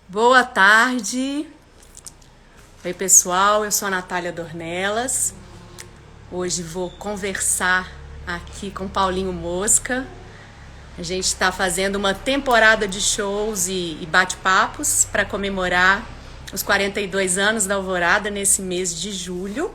Boa tarde. Oi, pessoal. Eu sou a Natália Dornelas. Hoje vou conversar aqui com Paulinho Mosca. A gente está fazendo uma temporada de shows e bate-papos para comemorar os 42 anos da Alvorada nesse mês de julho.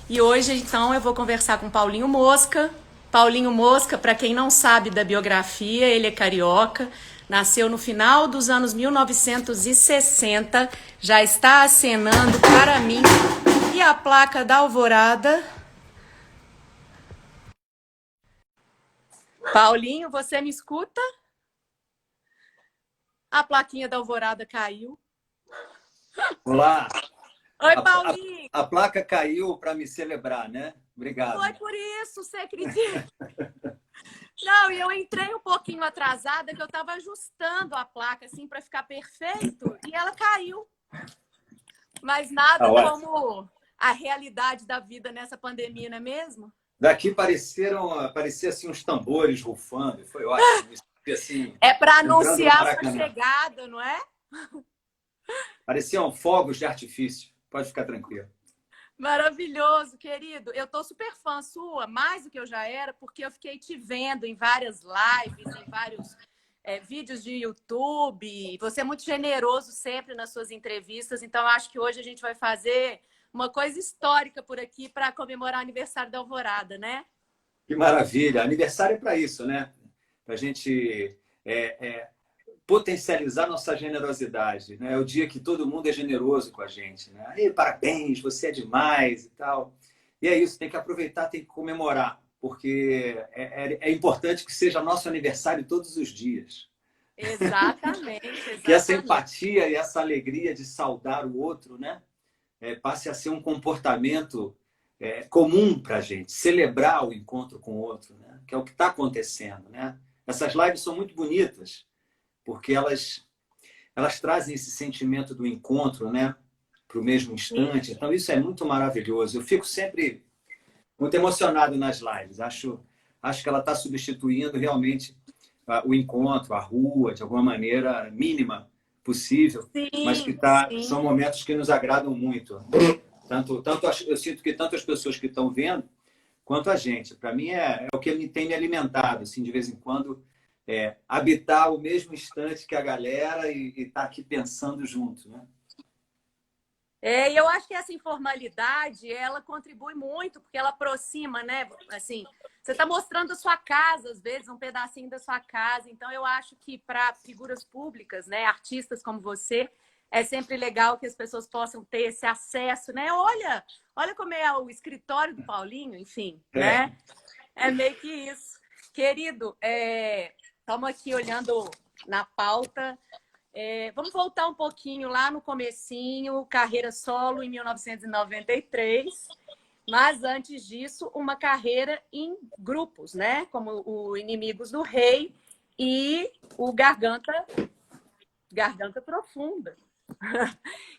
E hoje, então, eu vou conversar com Paulinho Mosca. Paulinho Mosca, para quem não sabe da biografia, ele é carioca, nasceu no final dos anos 1960, já está acenando para mim. E a placa da Alvorada? Paulinho, você me escuta? A plaquinha da Alvorada caiu. Olá, Oi, a, a, Paulinho. a placa caiu para me celebrar, né? Foi Obrigado. por isso, você acredita? Não, e eu entrei um pouquinho atrasada, que eu estava ajustando a placa assim para ficar perfeito e ela caiu. Mas Ah, nada olha, como a realidade da vida nessa pandemia, não é mesmo? daqui parecia assim uns tambores rufando, foi ótimo. Me senti assim, É para entrando no anunciar a sua Maracanã. chegada, não é? Pareciam fogos de artifício. Pode ficar tranquilo. Maravilhoso, querido. Eu tô super fã sua, mais do que eu já era, porque eu fiquei te vendo em várias lives, em vários vídeos de YouTube. Você é muito generoso sempre nas suas entrevistas, então eu acho que hoje a gente vai fazer uma coisa histórica por aqui para comemorar o aniversário da Alvorada, né? Que maravilha. Aniversário é para isso, né? Para a gente potencializar nossa generosidade, né? É o dia que todo mundo é generoso com a gente, né? Ei, parabéns, você é demais e tal. E é isso, tem que aproveitar, tem que comemorar, porque é importante que seja nosso aniversário todos os dias. Exatamente, Que essa exatamente. empatia e essa alegria de saudar o outro, né? Passe a ser um comportamento comum para a gente, celebrar o encontro com o outro, né? Que é o que está acontecendo, né? Essas lives são muito bonitas, porque elas trazem esse sentimento do encontro, né? Para o mesmo Sim. instante. Então, isso é muito maravilhoso. Eu fico sempre muito emocionado nas lives. Acho que ela está substituindo realmente o encontro, a rua, de alguma maneira mínima possível, mas que Sim, são sim. momentos que nos agradam muito. Tanto eu sinto que tanto as pessoas que estão vendo, quanto a gente. Para mim é o que tem me alimentado, assim, de vez em quando, habitar o mesmo instante que a galera e estar aqui pensando junto, né? E eu acho que essa informalidade, ela contribui muito, porque ela aproxima, né? Assim, você está mostrando a sua casa, às vezes, um pedacinho da sua casa. Então, eu acho que para figuras públicas, né, artistas como você, é sempre legal que as pessoas possam ter esse acesso, né? Olha como é o escritório do Paulinho, enfim, É. né? É meio que isso. Querido, estamos aqui olhando na pauta. Vamos voltar um pouquinho lá no comecinho, carreira solo em 1993, mas antes disso, uma carreira em grupos, né? Como o Inimigos do Rei e o Garganta Profunda.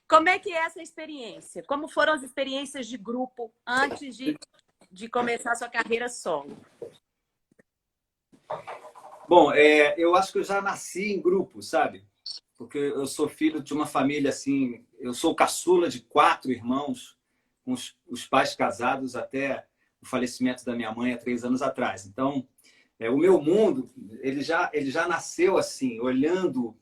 Como é que é essa experiência? Como foram as experiências de grupo antes de começar a sua carreira solo? Bom, eu acho que eu já nasci em grupo, sabe? Porque eu sou filho de uma família assim, eu sou caçula de 4 irmãos, com os pais casados até o falecimento da minha mãe há 3 anos atrás. Então, o meu mundo, ele já nasceu assim, olhando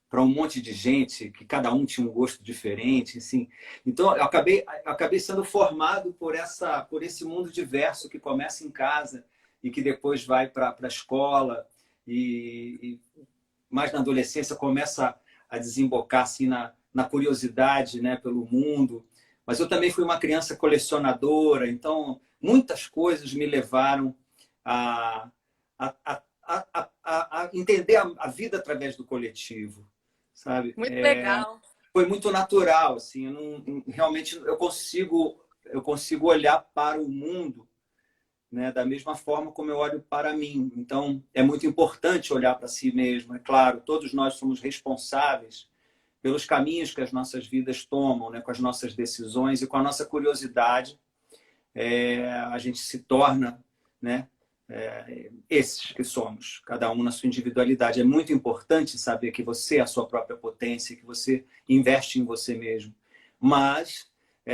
para um monte de gente, que cada um tinha um gosto diferente, assim. Então, eu acabei sendo formado por esse mundo diverso que começa em casa e que depois vai para a escola e mais na adolescência começa a desembocar assim na curiosidade, né, pelo mundo. Mas eu também fui uma criança colecionadora, então muitas coisas me levaram a, a, a, a entender a vida através do coletivo, sabe? Muito legal. Foi muito natural, assim, realmente eu consigo olhar para o mundo, né, da mesma forma como eu olho para mim. Então, é muito importante olhar para si mesmo. É claro, todos nós somos responsáveis pelos caminhos que as nossas vidas tomam, né, com as nossas decisões e com a nossa curiosidade. A gente se torna, né, esses que somos, cada um na sua individualidade. É muito importante saber que você é a sua própria potência, que você investe em você mesmo, mas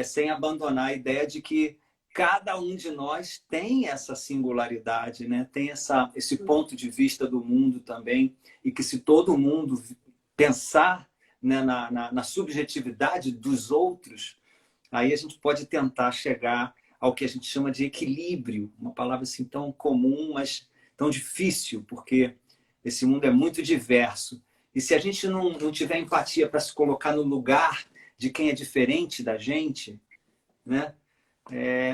sem abandonar a ideia de que cada um de nós tem essa singularidade, né? Tem esse ponto de vista do mundo também, e que se todo mundo pensar, né, na subjetividade dos outros, aí a gente pode tentar chegar ao que a gente chama de equilíbrio, uma palavra assim tão comum, mas tão difícil, porque esse mundo é muito diverso. E se a gente não tiver empatia para se colocar no lugar de quem é diferente da gente, né,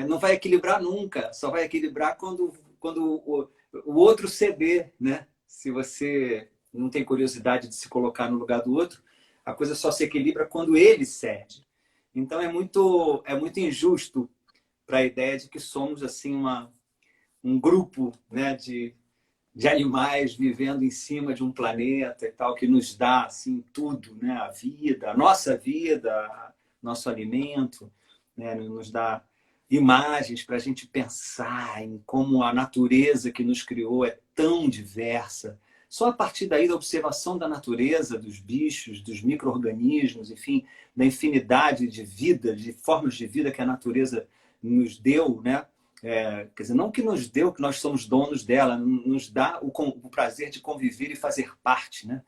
não vai equilibrar nunca. Só vai equilibrar quando o outro ceder, né? Se você não tem curiosidade de se colocar no lugar do outro, a coisa só se equilibra quando ele cede. Então é muito injusto para a ideia de que somos assim um grupo, né, de animais vivendo em cima de um planeta e tal, que nos dá assim tudo, né, a vida, a nossa vida, nosso alimento, né, nos dá imagens para a gente pensar em como a natureza que nos criou é tão diversa. Só a partir daí da observação da natureza, dos bichos, dos micro-organismos, enfim, da infinidade de vida, de formas de vida que a natureza nos deu, né? Quer dizer, não que nos deu, que nós somos donos dela, nos dá o prazer de conviver e fazer parte, né?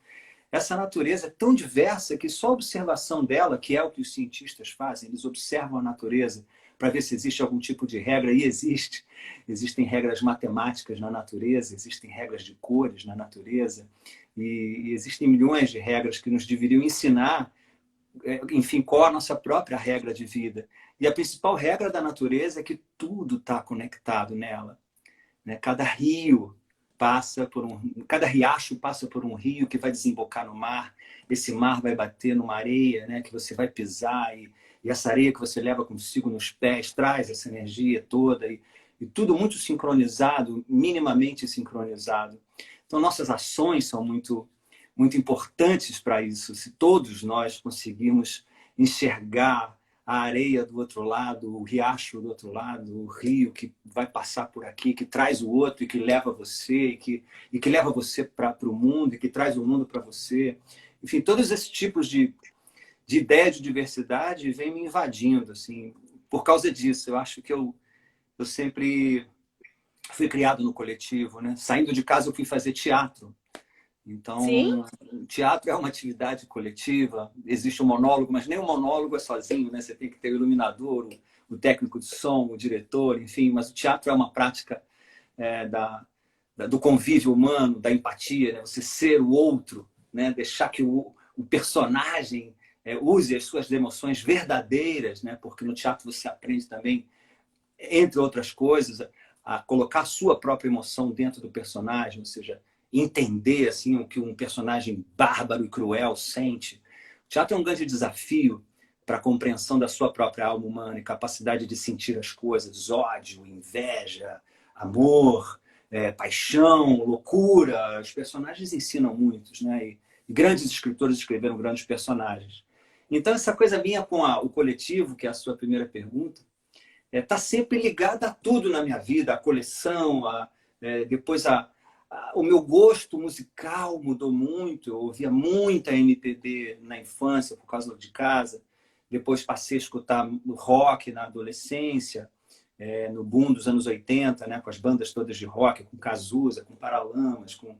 Essa natureza é tão diversa que só a observação dela, que é o que os cientistas fazem, eles observam a natureza para ver se existe algum tipo de regra, e existe. Existem regras matemáticas na natureza, existem regras de cores na natureza, e existem milhões de regras que nos deveriam ensinar, enfim, qual a nossa própria regra de vida. E a principal regra da natureza é que tudo está conectado nela, né? Cada riacho passa por um rio que vai desembocar no mar. Esse mar vai bater numa areia, né, que você vai pisar, e essa areia que você leva consigo nos pés traz essa energia toda, e tudo muito sincronizado, minimamente sincronizado. Então, nossas ações são muito, muito importantes para isso. Se todos nós conseguirmos enxergar a areia do outro lado, o riacho do outro lado, o rio que vai passar por aqui, que traz o outro e que leva você, e que leva você para o mundo, e que traz o mundo para você. Enfim, todos esses tipos de ideia de diversidade vem me invadindo, assim, por causa disso. Eu acho que eu sempre fui criado no coletivo, né? Saindo de casa, eu fui fazer teatro. Sim? Então, o teatro é uma atividade coletiva, existe um monólogo, mas nem o monólogo é sozinho, né? Você tem que ter o iluminador, o técnico de som, o diretor, enfim, mas o teatro é uma prática do convívio humano, da empatia, né? Você ser o outro, né? Deixar que o personagem use as suas emoções verdadeiras, né? Porque no teatro você aprende também, entre outras coisas, a colocar a sua própria emoção dentro do personagem, ou seja, entender assim o que um personagem bárbaro e cruel sente. O teatro é um grande desafio para a compreensão da sua própria alma humana e capacidade de sentir as coisas, ódio, inveja, amor, paixão, loucura. Os personagens ensinam muitos, né? E grandes escritores escreveram grandes personagens. Então, essa coisa minha com o coletivo, que é a sua primeira pergunta, está sempre ligada a tudo na minha vida, a coleção, depois o meu gosto musical mudou muito. Eu ouvia muita MPB na infância, por causa de casa. Depois passei a escutar rock na adolescência, no boom dos anos 80, né, com as bandas todas de rock, com Cazuza, com Paralamas, com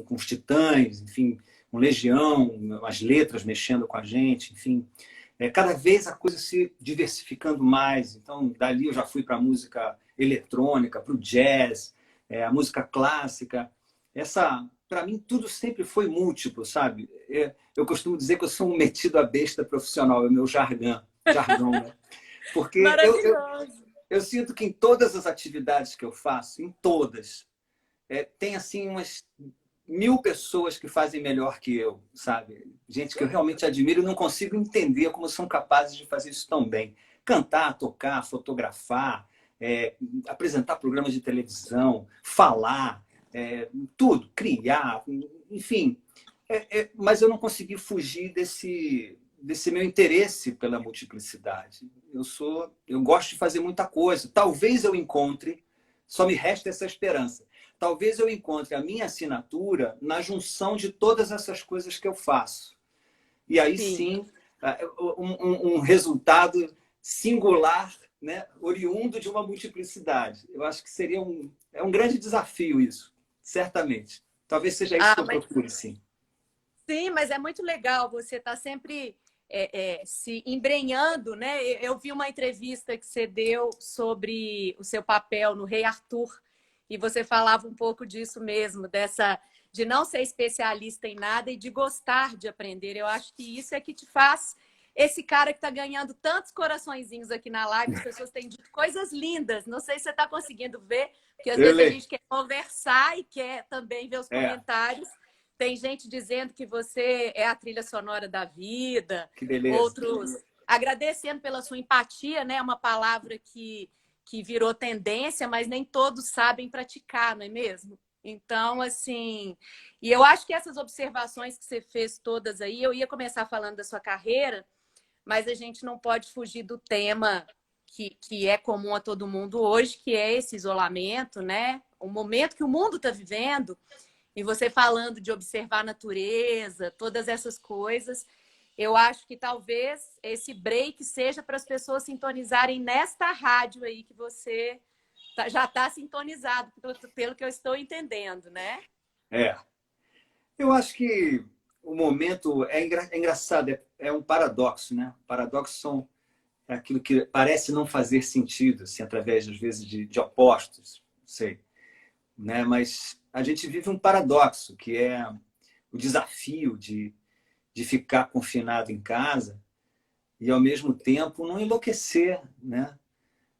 os Titãs, enfim, com Legião, as letras mexendo com a gente, enfim. Cada vez a coisa se diversificando mais. Então, dali eu já fui para a música eletrônica, para o jazz, a música clássica. Para mim, tudo sempre foi múltiplo, sabe? Eu costumo dizer que eu sou um metido à besta profissional, é o meu jargão, né? Porque eu sinto que em todas as atividades que eu faço, em todas, tem assim umas 1000 pessoas que fazem melhor que eu, sabe? Gente que eu realmente admiro e não consigo entender como são capazes de fazer isso tão bem. Cantar, tocar, fotografar, apresentar programas de televisão, falar, tudo, criar, enfim. Mas eu não consegui fugir desse meu interesse pela multiplicidade. Eu gosto de fazer muita coisa. Talvez eu encontre, Só me resta essa esperança. Talvez eu encontre a minha assinatura na junção de todas essas coisas que eu faço. E aí Sim. sim, um resultado singular, né? Oriundo de uma multiplicidade. Eu acho que seria um grande desafio isso, certamente. Talvez seja isso que eu Mas procure, sim. sim, mas é muito legal você estar sempre se embrenhando, né? Eu vi uma entrevista que você deu sobre o seu papel no Rei Arthur e você falava um pouco disso mesmo, dessa de não ser especialista em nada e de gostar de aprender. Eu acho que isso é que te faz esse cara que está ganhando tantos coraçõezinhos aqui na live. As pessoas têm dito coisas lindas. Não sei se você está conseguindo ver, porque às Eu vezes a leio. gente quer conversar e quer também ver os É, comentários. Tem gente dizendo que você é a trilha sonora da vida, que beleza. outros agradecendo pela sua empatia, né? Uma palavra que virou tendência, mas nem todos sabem praticar, não é mesmo? Então, assim, e eu acho que essas observações que você fez todas aí, eu ia começar falando da sua carreira, mas a gente não pode fugir do tema que é comum a todo mundo hoje, que é esse isolamento, né? O momento que o mundo está vivendo, e você falando de observar a natureza, todas essas coisas, eu acho que talvez esse break seja para as pessoas sintonizarem nesta rádio aí que você já está sintonizado, pelo que eu estou entendendo, né? É. Eu acho que o momento é engraçado, é um paradoxo, né? Paradoxos são aquilo que parece não fazer sentido, assim, através, às vezes, de opostos, não sei, né? Mas a gente vive um paradoxo, que é o desafio de ficar confinado em casa e, ao mesmo tempo, não enlouquecer, né?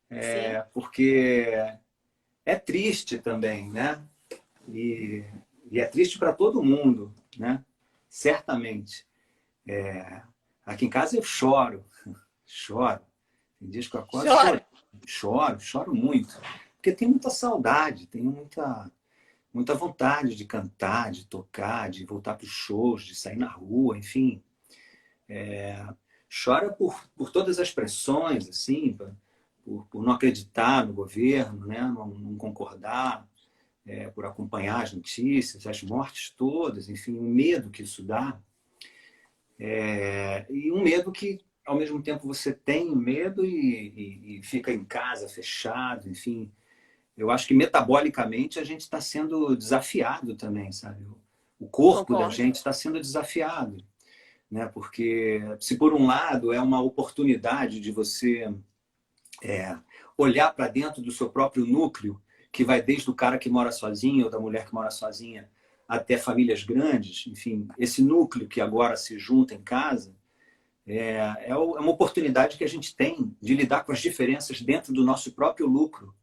Sim. Porque é triste também, né? E, e é triste para todo mundo, né? Certamente. Aqui em casa eu choro, choro. Tem dias que eu acordo choro, Chora. choro muito. Porque tenho muita saudade, tenho muita vontade de cantar, de tocar, de voltar para os shows, de sair na rua, enfim. Chora por todas as pressões, assim, por não acreditar no governo, né? Não concordar, por acompanhar as notícias, as mortes todas, enfim, o medo que isso dá. E um medo que, ao mesmo tempo, você tem medo e fica em casa, fechado, enfim. Eu acho que metabolicamente a gente está sendo desafiado também, sabe? O corpo da Concordo. gente está sendo desafiado, né? Porque se por um lado é uma oportunidade de você olhar para dentro do seu próprio núcleo, que vai desde o cara que mora sozinho ou da mulher que mora sozinha até famílias grandes, enfim, esse núcleo que agora se junta em casa, é uma oportunidade que a gente tem de lidar com as diferenças dentro do nosso próprio lucro,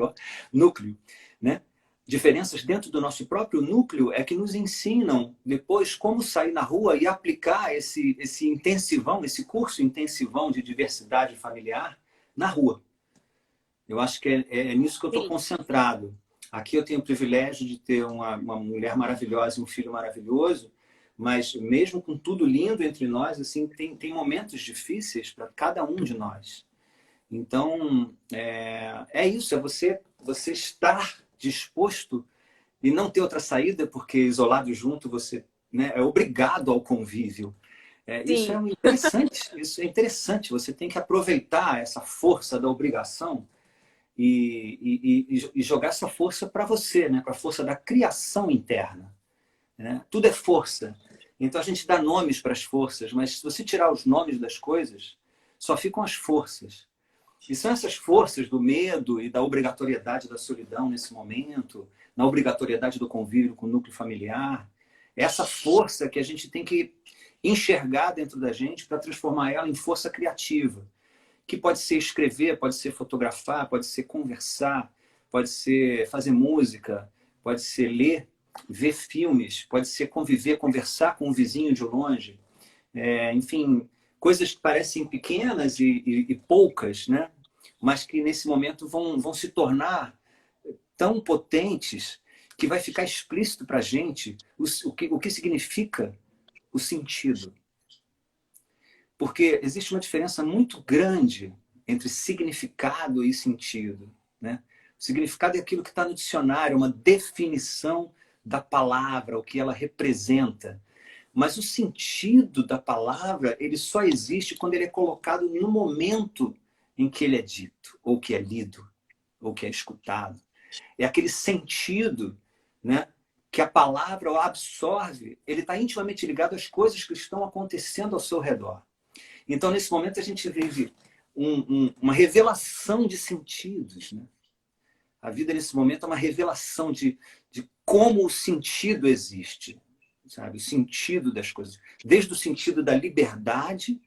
ó, núcleo, né? Diferenças dentro do nosso próprio núcleo é que nos ensinam depois como sair na rua e aplicar esse intensivão, esse curso intensivão de diversidade familiar na rua. Eu acho que é nisso que eu estou Sim. concentrado. Aqui eu tenho o privilégio de ter uma mulher maravilhosa e um filho maravilhoso, mas mesmo com tudo lindo entre nós, assim, tem momentos difíceis para cada um de nós. Então, é isso, é você estar disposto e não ter outra saída, porque isolado junto você, né, é obrigado ao convívio. Isso é Sim. interessante, isso é interessante. Você tem que aproveitar essa força da obrigação e jogar essa força para você, né? Com a força da criação interna. Né? Tudo é força. Então a gente dá nomes para as forças, mas se você tirar os nomes das coisas, só ficam as forças. E são essas forças do medo e da obrigatoriedade da solidão nesse momento, na obrigatoriedade do convívio com o núcleo familiar, essa força que a gente tem que enxergar dentro da gente para transformar ela em força criativa, que pode ser escrever, pode ser fotografar, pode ser conversar, pode ser fazer música, pode ser ler, ver filmes, pode ser conviver, conversar com um vizinho de longe. Enfim, coisas que parecem pequenas e poucas, né? Mas que nesse momento vão se tornar tão potentes que vai ficar explícito para a gente o que significa o sentido. Porque existe uma diferença muito grande entre significado e sentido, né? O significado é aquilo que está no dicionário, uma definição da palavra, o que ela representa. Mas o sentido da palavra, ele só existe quando ele é colocado no momento em que ele é dito, ou que é lido, ou que é escutado. É aquele sentido, né, que a palavra absorve, ele está intimamente ligado às coisas que estão acontecendo ao seu redor. Então, nesse momento, a gente vive uma revelação de sentidos, né? A vida, nesse momento, é uma revelação de como o sentido existe, sabe? O sentido das coisas. Desde o sentido da liberdade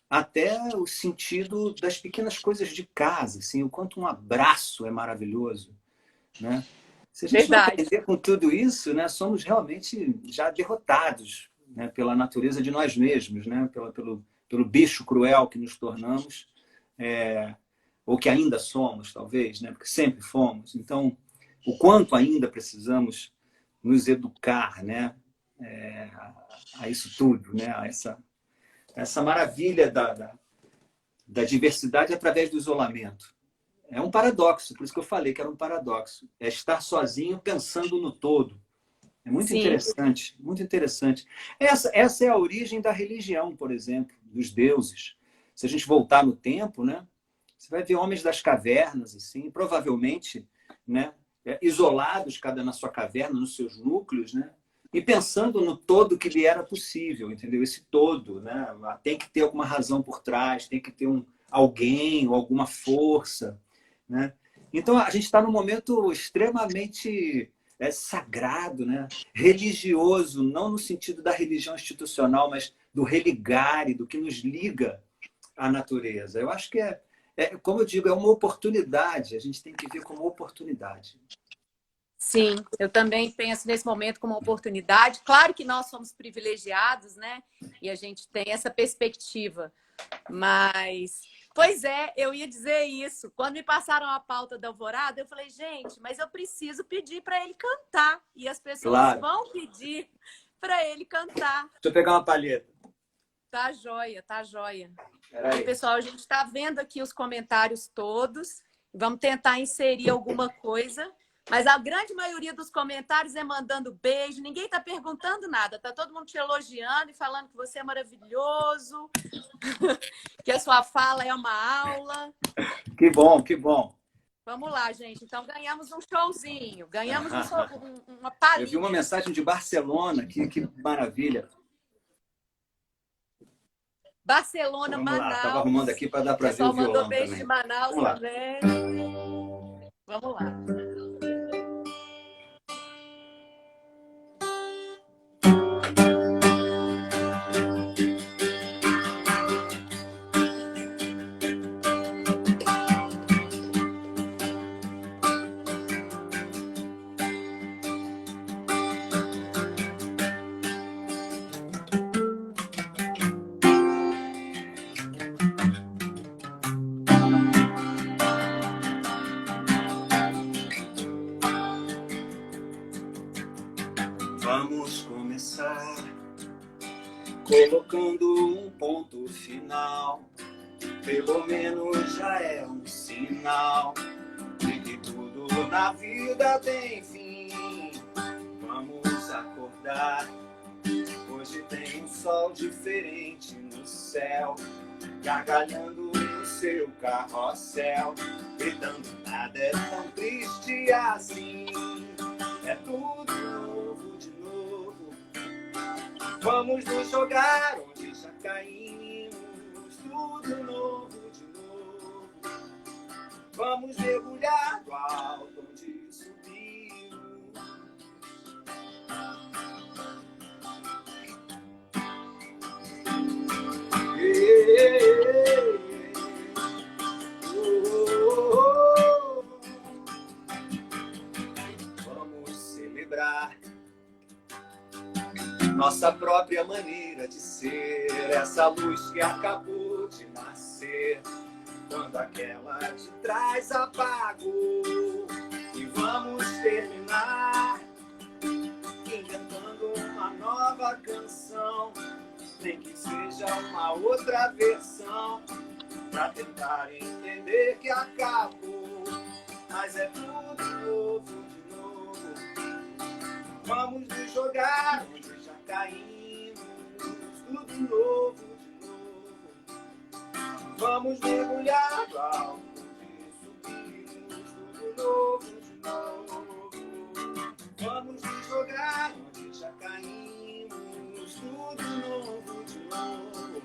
até o sentido das pequenas coisas de casa, assim, o quanto um abraço é maravilhoso, né? Se a gente não aprender com tudo isso, né, somos realmente já derrotados, né, pela natureza de nós mesmos, né, pelo bicho cruel que nos tornamos, ou que ainda somos, talvez, né, porque sempre fomos. Então, o quanto ainda precisamos nos educar, né, a isso tudo, né, a essa maravilha da diversidade através do isolamento. É um paradoxo, por isso que eu falei que era um paradoxo. É estar sozinho pensando no todo. É muito interessante, muito interessante. Essa é a origem da religião, por exemplo, dos deuses. Se a gente voltar no tempo, né, você vai ver homens das cavernas, assim, provavelmente, né, isolados, cada na sua caverna, nos seus núcleos, né, e pensando no todo que lhe era possível, entendeu? Esse todo, né, tem que ter alguma razão por trás, tem que ter alguém ou alguma força, né? Então, a gente está num momento extremamente sagrado, né? Religioso, não no sentido da religião institucional, mas do religare, do que nos liga à natureza. Eu acho que como eu digo, é uma oportunidade. A gente tem que ver como oportunidade. Sim, eu também penso nesse momento como uma oportunidade. Claro que nós somos privilegiados, né? E a gente tem essa perspectiva. Mas, pois é, eu ia dizer isso. Quando me passaram a pauta da Alvorada, eu falei, gente, mas eu preciso pedir para ele cantar. E as pessoas vão pedir para ele cantar. Deixa eu pegar uma palheta. Tá joia, tá joia. E, pessoal, a gente está vendo aqui os comentários todos. Vamos tentar inserir alguma coisa. Mas a grande maioria dos comentários é mandando beijo. Ninguém está perguntando nada. Está todo mundo te elogiando e falando que você é maravilhoso, que a sua fala é uma aula. Que bom, que bom. Vamos lá, gente. Então, ganhamos um showzinho. Ganhamos uma palhinha. Eu vi uma mensagem de Barcelona. Que maravilha. Barcelona, Vamos Manaus. Estava arrumando aqui para dar para ver o violão mandou beijo também. de Manaus também. Vamos lá. Vamos começar colocando um ponto final. Pelo menos já é um sinal de que tudo na vida tem fim. Vamos acordar. Hoje tem um sol diferente no céu, gargalhando no seu carrossel, gritando nada é tão triste assim. É tudo novo de novo. Vamos nos jogar onde já caímos. Tudo novo de novo. Vamos mergulhar do alto onde subimos. Vamos celebrar nossa própria maneira de ser, essa luz que acabou de nascer, quando aquela de trás apagou. E vamos terminar inventando uma nova canção, nem que seja uma outra versão, pra tentar entender que acabou mas é tudo novo de novo. Vamos nos jogar onde já caímos, tudo novo de novo. Vamos mergulhar no alto onde subimos, tudo novo de novo. Vamos nos jogar onde já caímos, tudo novo de novo.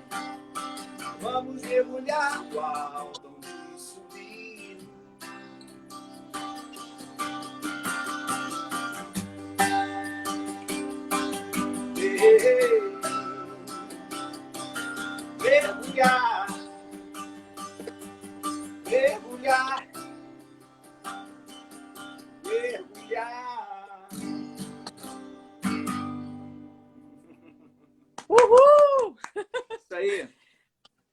Vamos mergulhar no alto onde subimos. Mergulhar, mergulhar, mergulhar. Uhul! Isso aí.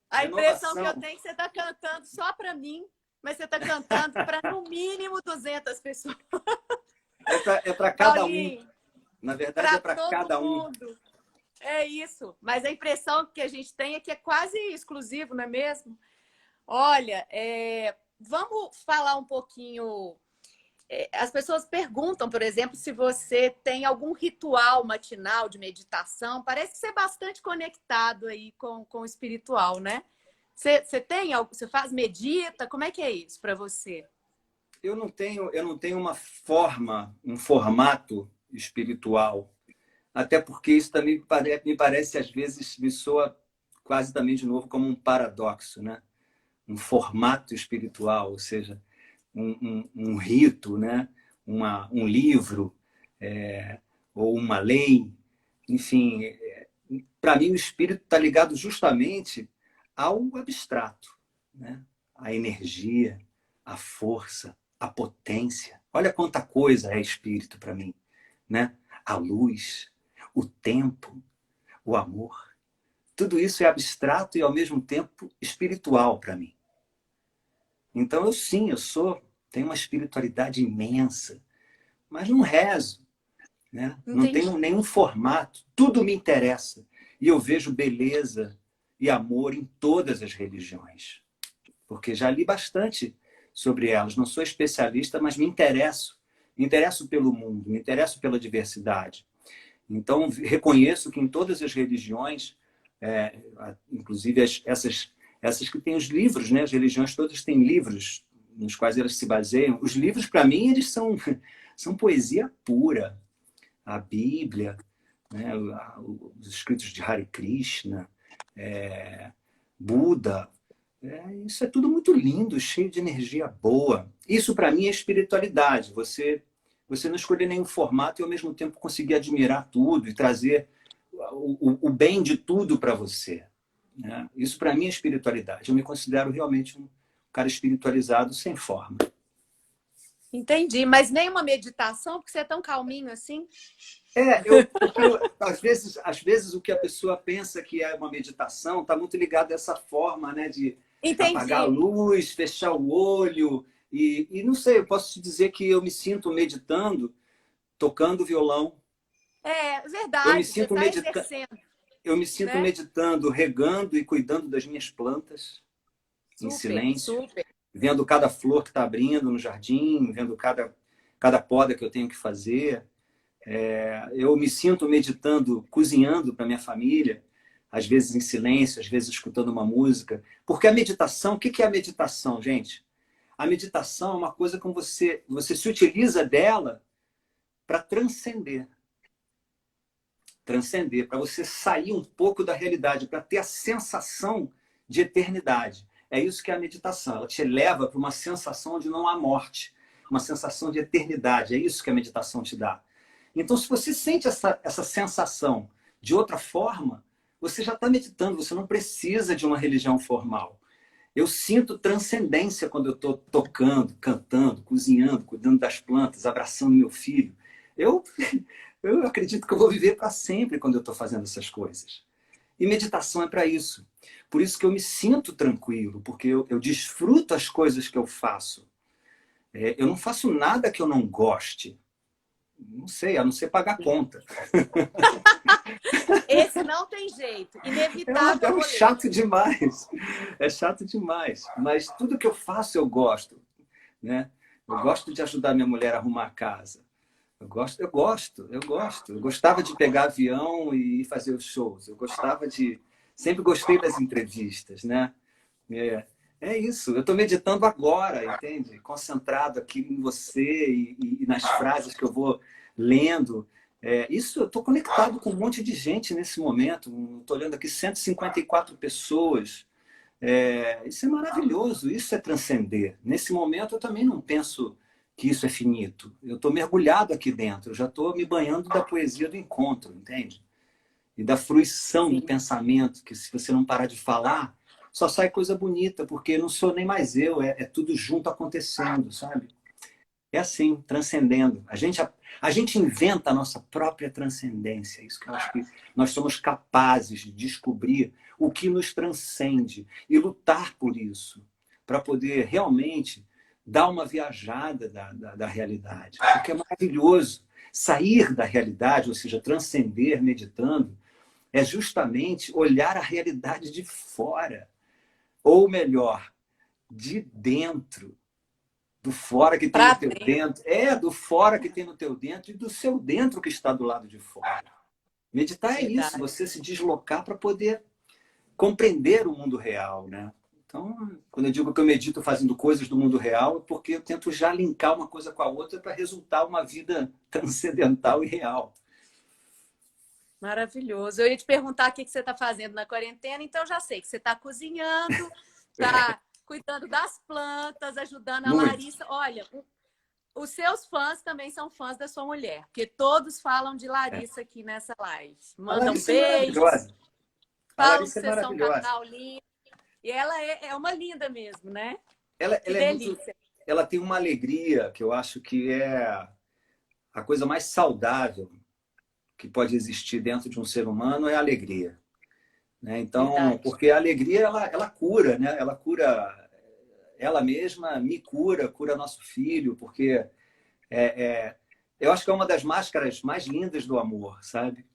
A impressão que eu Renovação. tenho é que você está cantando só para mim, mas você está cantando para no mínimo 200 pessoas. É para cada um. Paulinho, Na verdade, é para todo cada um. mundo. É isso. Mas a impressão que a gente tem é que é quase exclusivo, não é mesmo? Olha, vamos falar um pouquinho. As pessoas perguntam, por exemplo, se você tem algum ritual matinal de meditação. Parece ser bastante conectado aí com o espiritual, né? Você tem algo? Você medita? Como é que é isso para você? Eu não tenho uma forma, um formato espiritual. Até porque isso também me parece, às vezes, me soa quase também de novo como um paradoxo, né? Um formato espiritual, ou seja, um rito, né? Um livro, ou uma lei. Enfim, para mim o espírito está ligado justamente ao abstrato, né? A energia, a força, a potência. Olha quanta coisa é espírito para mim, né? A luz, o tempo, o amor. Tudo isso é abstrato e, ao mesmo tempo, espiritual para mim. Então, tenho uma espiritualidade imensa, mas não rezo, né? Não Entendi. tenho nenhum formato. Tudo me interessa. E eu vejo beleza e amor em todas as religiões. Porque já li bastante sobre elas. Não sou especialista, mas me interesso. Me interesso pelo mundo, me interesso pela diversidade. Então, reconheço que em todas as religiões, inclusive essas que têm os livros, né? As religiões todas têm livros nos quais elas se baseiam. Os livros, para mim, eles são poesia pura. A Bíblia, né? Os escritos de Hare Krishna, Buda. Isso é tudo muito lindo, cheio de energia boa. Isso, para mim, é espiritualidade. Você não escolher nenhum formato e, ao mesmo tempo, conseguir admirar tudo e trazer o bem de tudo para você, né? Isso, para mim, é espiritualidade. Eu me considero realmente um cara espiritualizado sem forma. Entendi, mas nem uma meditação, porque você é tão calminho assim? Às vezes o que a pessoa pensa que é uma meditação está muito ligado a essa forma, né, de apagar a Entendi. luz, fechar o olho. E não sei, eu posso te dizer que eu me sinto meditando, tocando violão. É Eu me verdade, você sinto está meditando. exercendo, Eu me sinto né? meditando, regando e cuidando das minhas plantas, em Super, silêncio, super. vendo cada flor que está abrindo no jardim, vendo cada poda que eu tenho que fazer. Eu me sinto meditando, cozinhando para minha família, às vezes em silêncio, às vezes escutando uma música. Porque a meditação, o que é a meditação, gente? A meditação é uma coisa que você se utiliza dela para transcender. Transcender, para você sair um pouco da realidade, para ter a sensação de eternidade. É isso que é a meditação. Ela te leva para uma sensação onde não há morte, uma sensação de eternidade. É isso que a meditação te dá. Então, se você sente essa sensação de outra forma, você já está meditando, você não precisa de uma religião formal. Eu sinto transcendência quando eu estou tocando, cantando, cozinhando, cuidando das plantas, abraçando meu filho. Eu acredito que eu vou viver para sempre quando eu estou fazendo essas coisas. E meditação é para isso. Por isso que eu me sinto tranquilo, porque eu desfruto as coisas que eu faço. Eu não faço nada que eu não goste. Não sei, a não ser pagar conta. Esse não tem jeito, inevitável É um boleto. chato demais. É chato demais. Mas tudo que eu faço eu gosto, né? Eu gosto de ajudar minha mulher a arrumar a casa. Eu gostava de pegar avião e ir fazer os shows. Sempre gostei das entrevistas, né? É, é isso. Eu estou meditando agora, entende? Concentrado aqui em você e nas frases que eu vou lendo. Isso, eu estou conectado com um monte de gente nesse momento. Estou olhando aqui 154 pessoas. Isso é maravilhoso, isso é transcender. Nesse momento, eu também não penso que isso é finito. Eu estou mergulhado aqui dentro, eu já estou me banhando da poesia do encontro, entende? E da fruição do Sim. pensamento, que se você não parar de falar, só sai coisa bonita, porque não sou nem mais eu, é tudo junto acontecendo, sabe? É assim, transcendendo. A gente inventa a nossa própria transcendência. Isso que eu acho que nós somos capazes de descobrir o que nos transcende e lutar por isso, para poder realmente dar uma viajada da realidade. Porque é maravilhoso. Sair da realidade, ou seja, transcender meditando, é justamente olhar a realidade de fora. Ou melhor, de dentro. Do fora que tem Pra no teu dentro. dentro. Do fora que tem no teu dentro e do seu dentro que está do lado de fora. Meditar é isso, Verdade. você se deslocar para poder compreender o mundo real, né? Então, quando eu digo que eu medito fazendo coisas do mundo real, é porque eu tento já linkar uma coisa com a outra para resultar uma vida transcendental e real. Maravilhoso. Eu ia te perguntar o que você está fazendo na quarentena, então já sei que você está cozinhando, está cuidando das plantas, ajudando a Muito. Larissa. Olha, os seus fãs também são fãs da sua mulher, porque todos falam de É. Larissa aqui nessa live. A Mandam Larissa é beijos, maravilhosa. A falam que Larissa é vocês são um maravilhosa. casal lindo. E ela é uma linda mesmo, né? Que Ela é muito. delícia. Ela tem uma alegria que eu acho que é a coisa mais saudável que pode existir dentro de um ser humano é a alegria, né? Então, Verdade. porque a alegria ela cura, né? Ela cura ela mesma, me cura, cura nosso filho, porque é, é, eu acho que é uma das máscaras mais lindas do amor, sabe?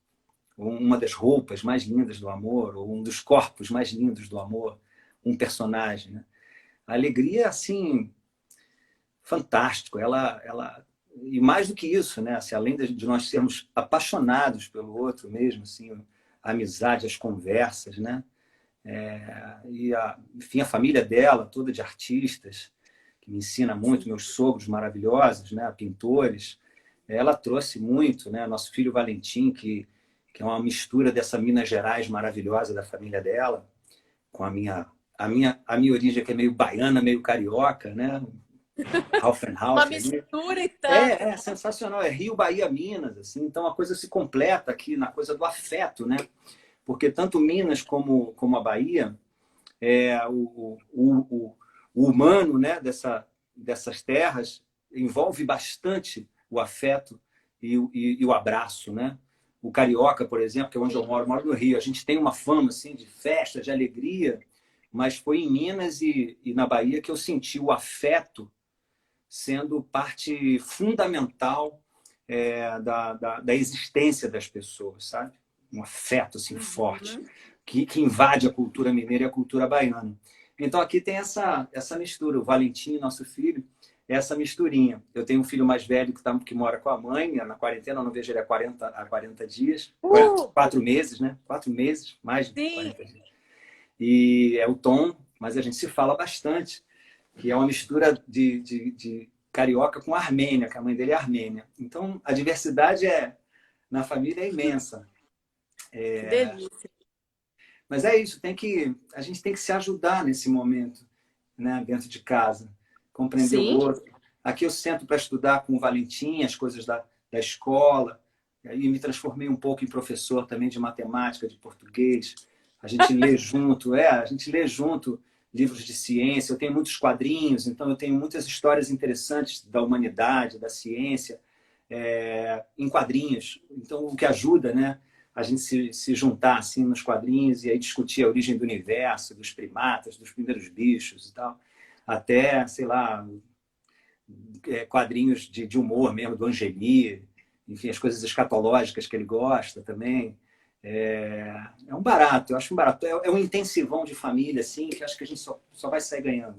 Uma das roupas mais lindas do amor, ou um dos corpos mais lindos do amor, um personagem, né? A alegria, assim, fantástico. E mais do que isso, né? Assim, além de nós sermos apaixonados pelo outro mesmo, assim, a amizade, as conversas, né? Enfim, a família dela, toda de artistas, que me ensina muito, Sim. meus sogros maravilhosos, né? Pintores. Ela trouxe muito, né? Nosso filho Valentim, que é uma mistura dessa Minas Gerais maravilhosa da família dela, com a minha origem que é meio baiana, meio carioca, né? Uma Ralph ali. mistura e É tanto. sensacional. É Rio, Bahia, Minas, assim. Então a coisa se completa aqui na coisa do afeto, né? Porque tanto Minas como a Bahia, o humano, né, dessas terras envolve bastante o afeto e o abraço, né? O carioca, por exemplo, que é onde eu moro no Rio, a gente tem uma fama assim de festa, de alegria, mas foi em Minas e na Bahia que eu senti o afeto sendo parte fundamental da existência das pessoas, sabe? Um afeto assim forte Uhum. que invade a cultura mineira e a cultura baiana. Então aqui tem essa mistura. O Valentim, nosso filho, é essa misturinha. Eu tenho um filho mais velho que mora com a mãe, na quarentena, eu não vejo ele há 40 dias, 4 meses, né? 4 meses, mais de Sim. 40 dias. E é o Tom, mas a gente se fala bastante, que é uma mistura de carioca com armênia, que a mãe dele é armênia. Então, a diversidade na família é imensa. Que delícia. Mas é isso, a gente tem que se ajudar nesse momento, né, dentro de casa, compreender o Sim. outro. Aqui eu sento para estudar com o Valentim as coisas da escola, e aí me transformei um pouco em professor também de matemática, de português. A gente lê junto livros de ciência. Eu tenho muitos quadrinhos, então eu tenho muitas histórias interessantes da humanidade, da ciência, em quadrinhos. Então, o que ajuda, né, a gente se juntar assim nos quadrinhos e aí discutir a origem do universo, dos primatas, dos primeiros bichos e tal, até, sei lá, quadrinhos de humor mesmo, do Angeli, enfim, as coisas escatológicas que ele gosta também. É um barato, eu acho um barato. É um intensivão de família, assim, que acho que a gente só vai sair ganhando.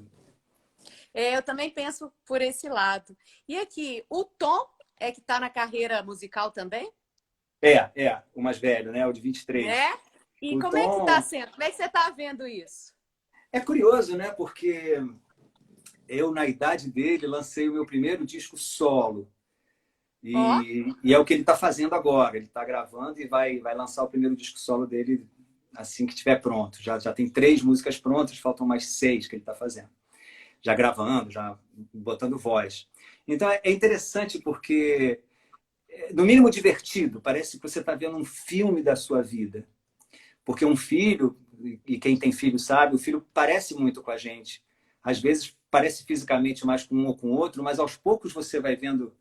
Eu também penso por esse lado. E aqui, o Tom é que está na carreira musical também? O mais velho, né? O de 23. É? E O como é que está Tom sendo? Como é que você está vendo isso? é curioso, né? Porque eu, na idade dele, lancei o meu primeiro disco solo. Ó, E é o que ele está fazendo agora. Ele está gravando e vai lançar o primeiro disco solo dele assim que estiver pronto. Já tem 3 músicas prontas, faltam mais 6 que ele está fazendo. Já gravando, já botando voz. Então é interessante porque, no mínimo divertido, parece que você está vendo um filme da sua vida. Porque um filho, e quem tem filho sabe, o filho parece muito com a gente. Às vezes parece fisicamente mais com um ou com o outro, mas aos poucos você vai vendo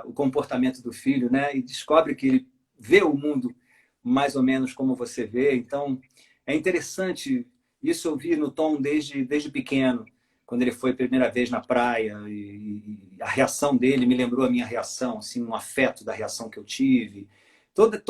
o comportamento do filho, né? E descobre que ele vê o mundo mais ou menos como você vê. Então, é interessante. Isso eu vi no Tom desde pequeno, quando ele foi a primeira vez na praia. E a reação dele me lembrou a minha reação, assim, um afeto da reação que eu tive. Toda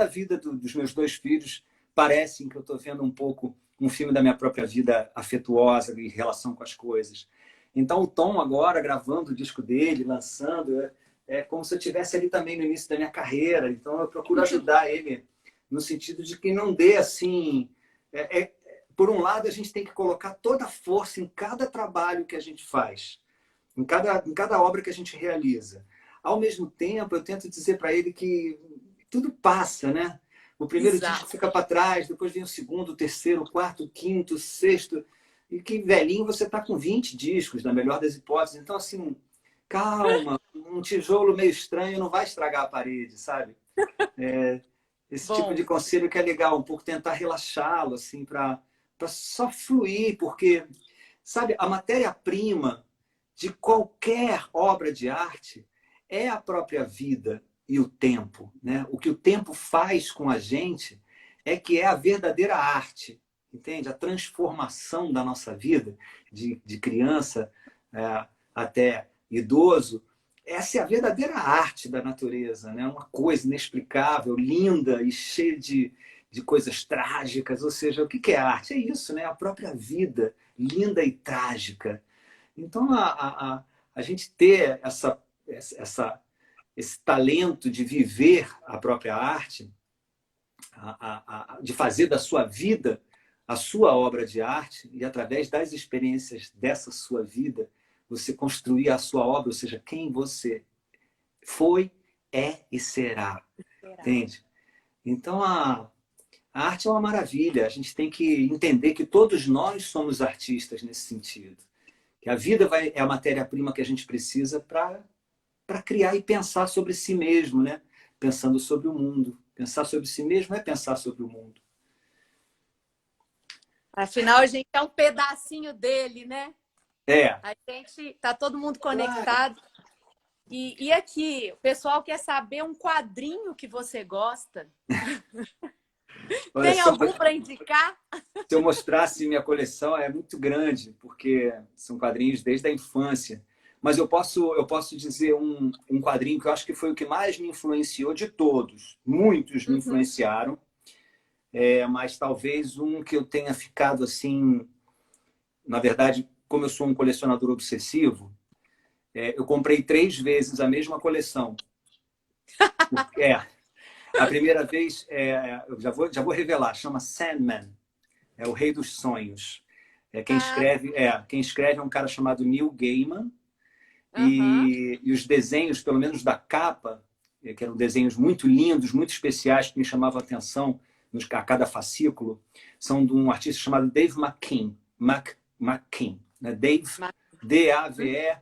a vida dos meus 2 filhos parecem que eu estou vendo um pouco um filme da minha própria vida afetuosa em relação com as coisas. Então, o Tom agora, gravando o disco dele, lançando, é como se eu estivesse ali também no início da minha carreira. Então, eu procuro ajudar ele no sentido de que não dê assim... por um lado, a gente tem que colocar toda a força em cada trabalho que a gente faz, em cada obra que a gente realiza. Ao mesmo tempo, eu tento dizer para ele que tudo passa, né? O primeiro disco exato. fica para trás, depois vem o segundo, o terceiro, o quarto, o quinto, o sexto. E que velhinho você está com 20 discos, na melhor das hipóteses. Então, assim, calma, um tijolo meio estranho não vai estragar a parede, sabe? Esse tipo Bom, de conselho que é legal, um pouco tentar relaxá-lo, assim, para só fluir, porque, sabe, a matéria-prima de qualquer obra de arte é a própria vida e o tempo, né? O que o tempo faz com a gente é que é a verdadeira arte, entende? A transformação da nossa vida, de criança até idoso, essa é a verdadeira arte da natureza, né? Uma coisa inexplicável, linda e cheia de coisas trágicas. Ou seja, o que é arte? É isso, né? A própria vida, linda e trágica. Então, a gente ter esse talento de viver a própria arte, de fazer da sua vida a sua obra de arte, e através das experiências dessa sua vida, você construir a sua obra, ou seja, quem você foi, é e será. será. Entende? Então, a arte é uma maravilha. A gente tem que entender que todos nós somos artistas nesse sentido. Que a vida é a matéria-prima que a gente precisa para criar e pensar sobre si mesmo, né? Pensando sobre o mundo. Pensar sobre si mesmo é pensar sobre o mundo. Afinal, a gente é um pedacinho dele, né? É, A gente tá todo mundo claro. conectado. E aqui, o pessoal quer saber um quadrinho que você gosta. Olha Tem só, algum para indicar? se eu mostrasse minha coleção, é muito grande, porque são quadrinhos desde a infância. Mas eu posso dizer um quadrinho que eu acho que foi o que mais me influenciou de todos. Muitos me Uhum. influenciaram, mas talvez um que eu tenha ficado assim. Na verdade, como eu sou um colecionador obsessivo, eu comprei 3 vezes a mesma coleção. É, a primeira vez, eu já vou revelar, chama Sandman, é o Rei dos Sonhos. Ah, Quem escreve é um cara chamado Neil Gaiman, aham. e os desenhos, pelo menos da capa, que eram desenhos muito lindos, muito especiais, que me chamavam a atenção a cada fascículo, são de um artista chamado Dave McKean. McKean, né? Dave, D-A-V-E-M-C-K-E-N,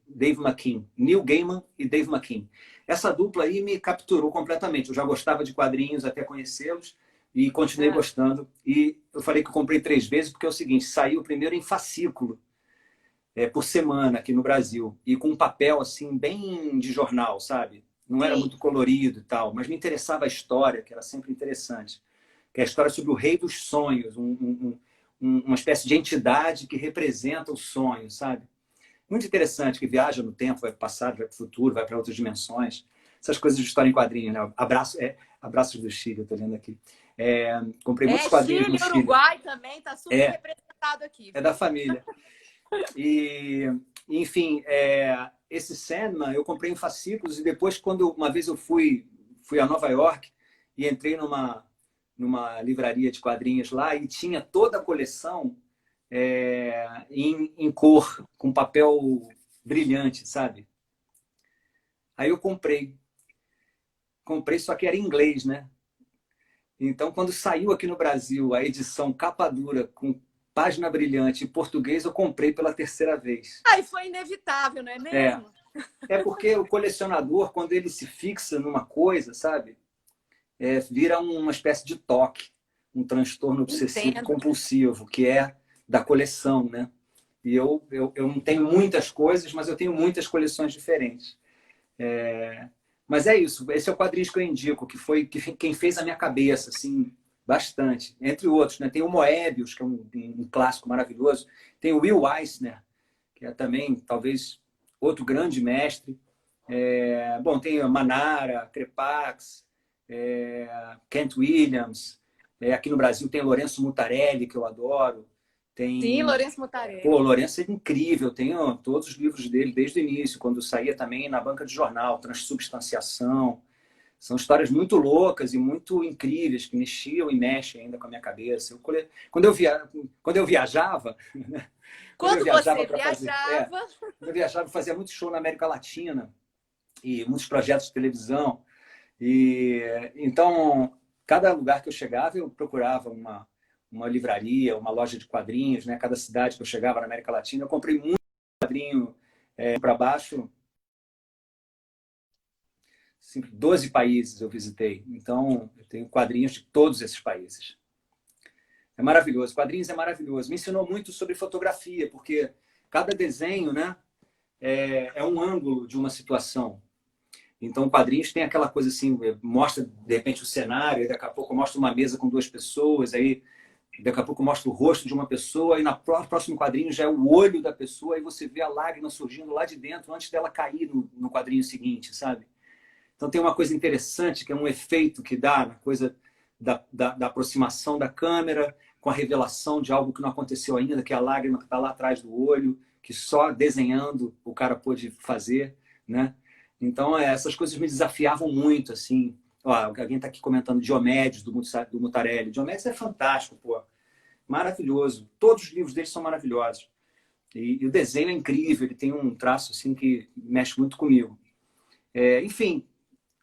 Dave McKean, Neil Gaiman e Dave McKean. Essa dupla aí me capturou completamente. Eu já gostava de quadrinhos até conhecê-los e continuei Ah, gostando. E eu falei que eu comprei 3 vezes porque é o seguinte, saiu primeiro em fascículo por semana aqui no Brasil e com um papel assim bem de jornal, sabe? Não era sim. muito colorido e tal, mas me interessava a história, que era sempre interessante. Que é a história sobre o rei dos sonhos, uma espécie de entidade que representa o sonho, sabe? Muito interessante, que viaja no tempo, vai para o passado, vai para o futuro, vai para outras dimensões. Essas coisas de história em quadrinho, né? Abraços do Chile, eu estou lendo aqui. Comprei muitos quadrinhos Chile, no Chile. Uruguai também, está super representado aqui. É da família. E, enfim, esse Sandman eu comprei em fascículos e depois, quando uma vez eu fui a Nova York e entrei numa livraria de quadrinhos lá e tinha toda a coleção em cor, com papel brilhante, sabe? Aí eu comprei, só que era em inglês, né? Então, quando saiu aqui no Brasil a edição capa dura com página brilhante em português, eu comprei pela terceira vez. Aí foi inevitável, não é mesmo? Porque o colecionador, quando ele se fixa numa coisa, sabe? Vira uma espécie de toque, um transtorno obsessivo compulsivo, que é da coleção, né? E eu não tenho muitas coisas, mas eu tenho muitas coleções diferentes. Mas é isso, esse é o quadrinho que eu indico, que foi quem fez a minha cabeça, assim, bastante. Entre outros, né? Tem o Moebius, que é um clássico maravilhoso. Tem o Will Eisner, que é também, talvez, outro grande mestre. Bom, tem a Manara, Crepax, Kent Williams. Aqui no Brasil tem o Lourenço Mutarelli, que eu adoro. Sim, Lourenço Mutarelli. Pô, o Lourenço é incrível. Tenho todos os livros dele desde o início, quando saía também na banca de jornal, Transsubstanciação. São histórias muito loucas e muito incríveis, que mexiam e mexem ainda com a minha cabeça. Quando eu viajava... Né? Quando eu viajava, fazia muito show na América Latina e muitos projetos de televisão. E então, cada lugar que eu chegava, eu procurava uma livraria, uma loja de quadrinhos, né? Cada cidade que eu chegava na América Latina, eu comprei muito quadrinho para baixo. 12 países eu visitei. Então, eu tenho quadrinhos de todos esses países. É maravilhoso. Quadrinhos é maravilhoso. Me ensinou muito sobre fotografia, porque cada desenho, né, é um ângulo de uma situação. Então, quadrinhos tem aquela coisa assim, mostra, de repente, o cenário, e daqui a pouco mostra uma mesa com 2 pessoas, aí daqui a pouco mostra o rosto de uma pessoa, e no próximo quadrinho já é o olho da pessoa, e você vê a lágrima surgindo lá de dentro antes dela cair no quadrinho seguinte, sabe? Então, tem uma coisa interessante, que é um efeito que dá na coisa da aproximação da câmera, com a revelação de algo que não aconteceu ainda, que é a lágrima que está lá atrás do olho, que só desenhando o cara pôde fazer, né? Então, essas coisas me desafiavam muito, assim. Ó, alguém está aqui comentando Diomedes, do Mutarelli. Diomedes é fantástico, pô. Maravilhoso. Todos os livros dele são maravilhosos. E o desenho é incrível, ele tem um traço assim que mexe muito comigo. Enfim,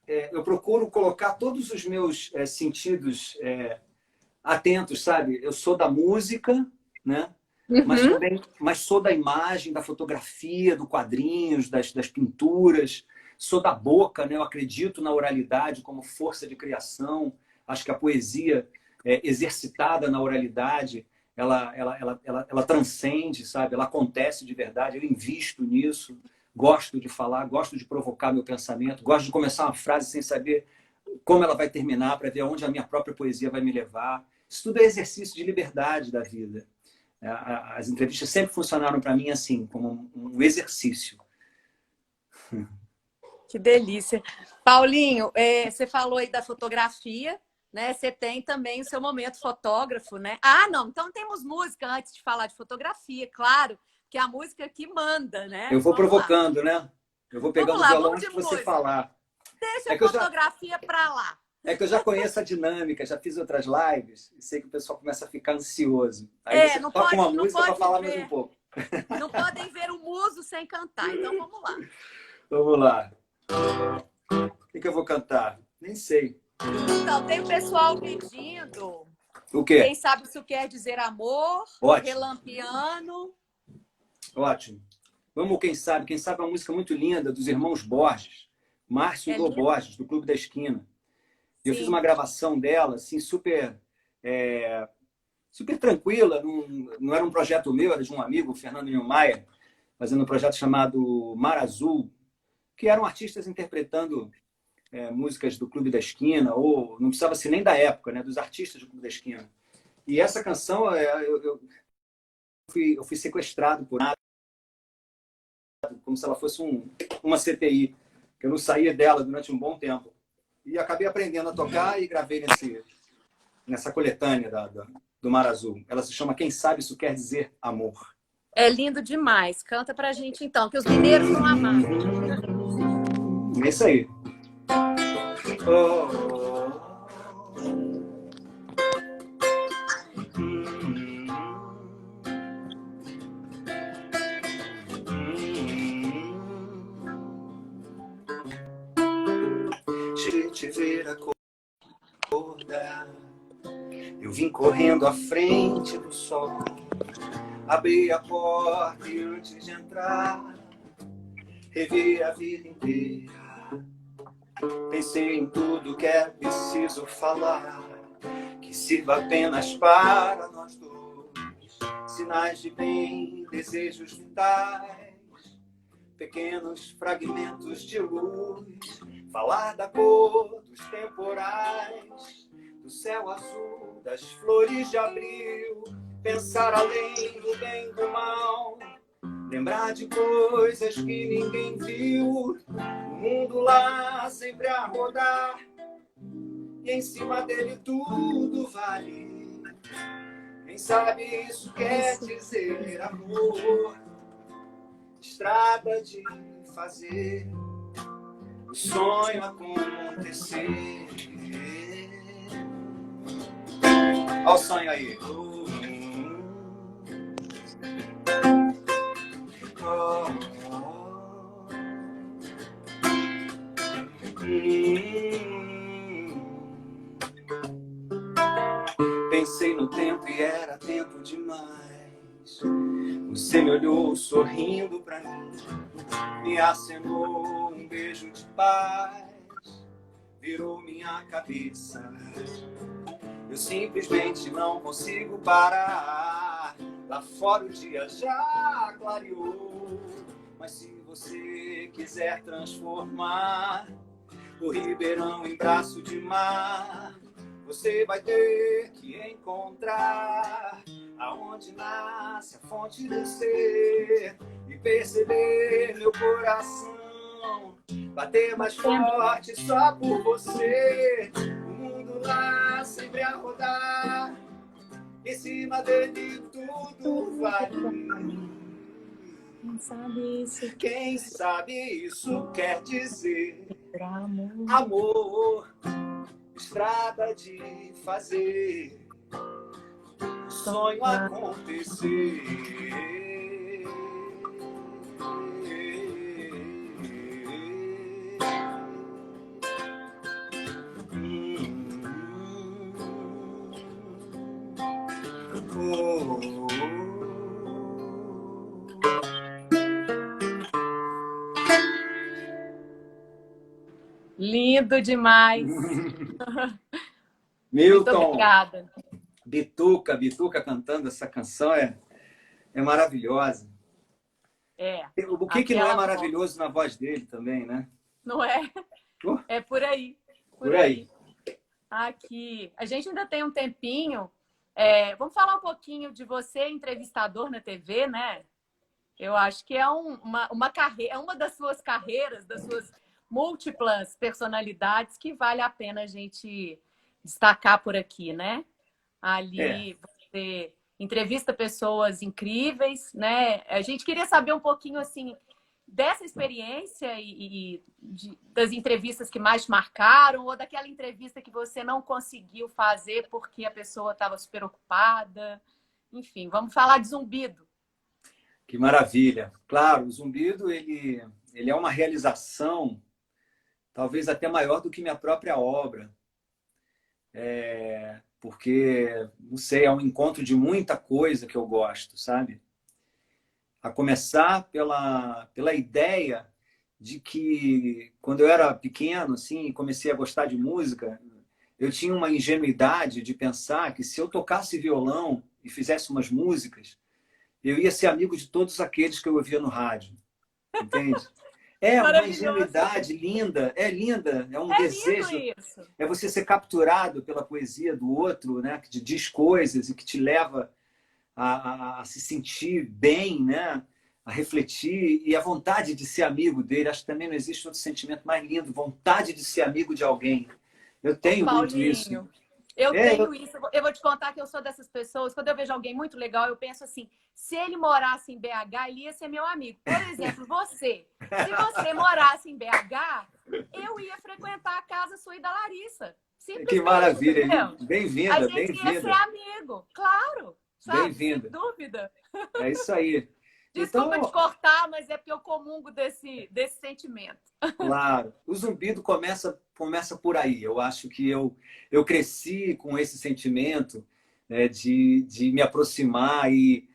eu procuro colocar todos os meus sentidos atentos, sabe? Eu sou da música, né? Mas sou da imagem, da fotografia, do quadrinhos, das pinturas. Sou da boca, né? Eu acredito na oralidade como força de criação. Acho que a poesia exercitada na oralidade, ela transcende, sabe? Ela acontece de verdade. Eu invisto nisso. Gosto de falar, gosto de provocar meu pensamento, gosto de começar uma frase sem saber como ela vai terminar, para ver aonde a minha própria poesia vai me levar. Isso tudo é exercício de liberdade da vida. As entrevistas sempre funcionaram para mim assim, como um exercício. Que delícia. Paulinho, você falou aí da fotografia, né? Você tem também o seu momento fotógrafo, né? Ah, não, então temos música antes de falar de fotografia, claro, que é a música que manda, né? Eu vou provocando, né? Eu vou pegando o violão antes de você falar. Deixa a fotografia para lá. É que eu já conheço a dinâmica, já fiz outras lives e sei que o pessoal começa a ficar ansioso. Aí você toca uma música para falar mais um pouco. Não podem ver o muso sem cantar, então vamos lá. Vamos lá. O que eu vou cantar? Nem sei. Então, tem o pessoal pedindo. O quê? Quem sabe isso quer dizer amor, ótimo. Relampiano. Ótimo. Vamos, quem sabe é uma música muito linda dos irmãos Borges, Márcio e Lô Borges, do Clube da Esquina. Eu fiz uma gravação dela, assim, super tranquila. Não era um projeto meu, era de um amigo, Fernando Niemeyer, fazendo um projeto chamado Mar Azul, que eram artistas interpretando músicas do Clube da Esquina, ou não precisava ser nem da época, né, dos artistas do Clube da Esquina. E essa canção, eu fui sequestrado por nada, como se ela fosse uma CTI, que eu não saía dela durante um bom tempo. E acabei aprendendo a tocar e gravei nessa coletânea do Mar Azul. Ela se chama Quem Sabe Isso Quer Dizer Amor. É lindo demais. Canta pra gente então, que os mineiros vão amar. É isso aí. Oh. Te ver acordar, eu vim correndo à frente do sol, abri a porta e antes de entrar, revi a vida inteira. Pensei em tudo que é preciso falar, que sirva apenas para nós dois. Sinais de bem, desejos vitais, pequenos fragmentos de luz. Falar da cor dos temporais, do céu azul, das flores de abril. Pensar além do bem e do mal, lembrar de coisas que ninguém viu. O mundo lá sempre a rodar, e em cima dele tudo vale. Quem sabe isso quer dizer amor, estrada de fazer o sonho acontecer. Olha o sonho aí. Pensei no tempo e era tempo demais. Você me olhou sorrindo pra mim, me acenou um beijo de paz, virou minha cabeça. Eu simplesmente não consigo parar. Lá fora o dia já clareou, mas se você quiser transformar o Ribeirão em braço de mar, você vai ter que encontrar aonde nasce a fonte do ser e perceber meu coração bater mais forte só por você. O mundo lá sempre a rodar, em cima dele tudo vale. Quem sabe isso quer dizer amor, estrada de fazer o sonho acontecer. Lindo demais. Milton, muito obrigada. Bituca cantando essa canção é maravilhosa. O que não é maravilhoso na voz dele também, né? Não é? É por aí. Por aí. Aqui. A gente ainda tem um tempinho. Vamos falar um pouquinho de você, entrevistador na TV, né? Eu acho que é uma carreira, é uma das suas carreiras, das suas múltiplas personalidades que vale a pena a gente destacar por aqui, né? Ali você entrevista pessoas incríveis, né? A gente queria saber um pouquinho assim dessa experiência das entrevistas que mais te marcaram, ou daquela entrevista que você não conseguiu fazer porque a pessoa estava super ocupada. Enfim, vamos falar de Zumbido. Que maravilha. Claro, o Zumbido ele é uma realização talvez até maior do que minha própria obra. Porque, não sei, é um encontro de muita coisa que eu gosto, sabe? A começar pela ideia de que, quando eu era pequeno, assim, comecei a gostar de música, eu tinha uma ingenuidade de pensar que se eu tocasse violão e fizesse umas músicas, eu ia ser amigo de todos aqueles que eu ouvia no rádio. Entende? É uma ingenuidade linda, linda, é um desejo. Isso. É você ser capturado pela poesia do outro, né? Que te diz coisas e que te leva a se sentir bem, né? A refletir, e a vontade de ser amigo dele. Acho que também não existe outro sentimento mais lindo, vontade de ser amigo de alguém. Eu tenho muito isso. Eu É, tenho isso. Eu vou te contar que eu sou dessas pessoas. Quando eu vejo alguém muito legal, eu penso assim: se ele morasse em BH, ele ia ser meu amigo. Por exemplo, você. Se você morasse em BH, eu ia frequentar a casa sua e da Larissa. que Simplesmente, maravilha. entendeu? A Bem-vinda, gente ia ser bem-vinda, amigo, claro, sabe? Sem bem-vinda. dúvida. É isso aí. Desculpa te Então, cortar, mas é porque eu comungo desse sentimento. claro, o Zumbido começa por aí. Eu acho que eu cresci com esse sentimento, né, de me aproximar e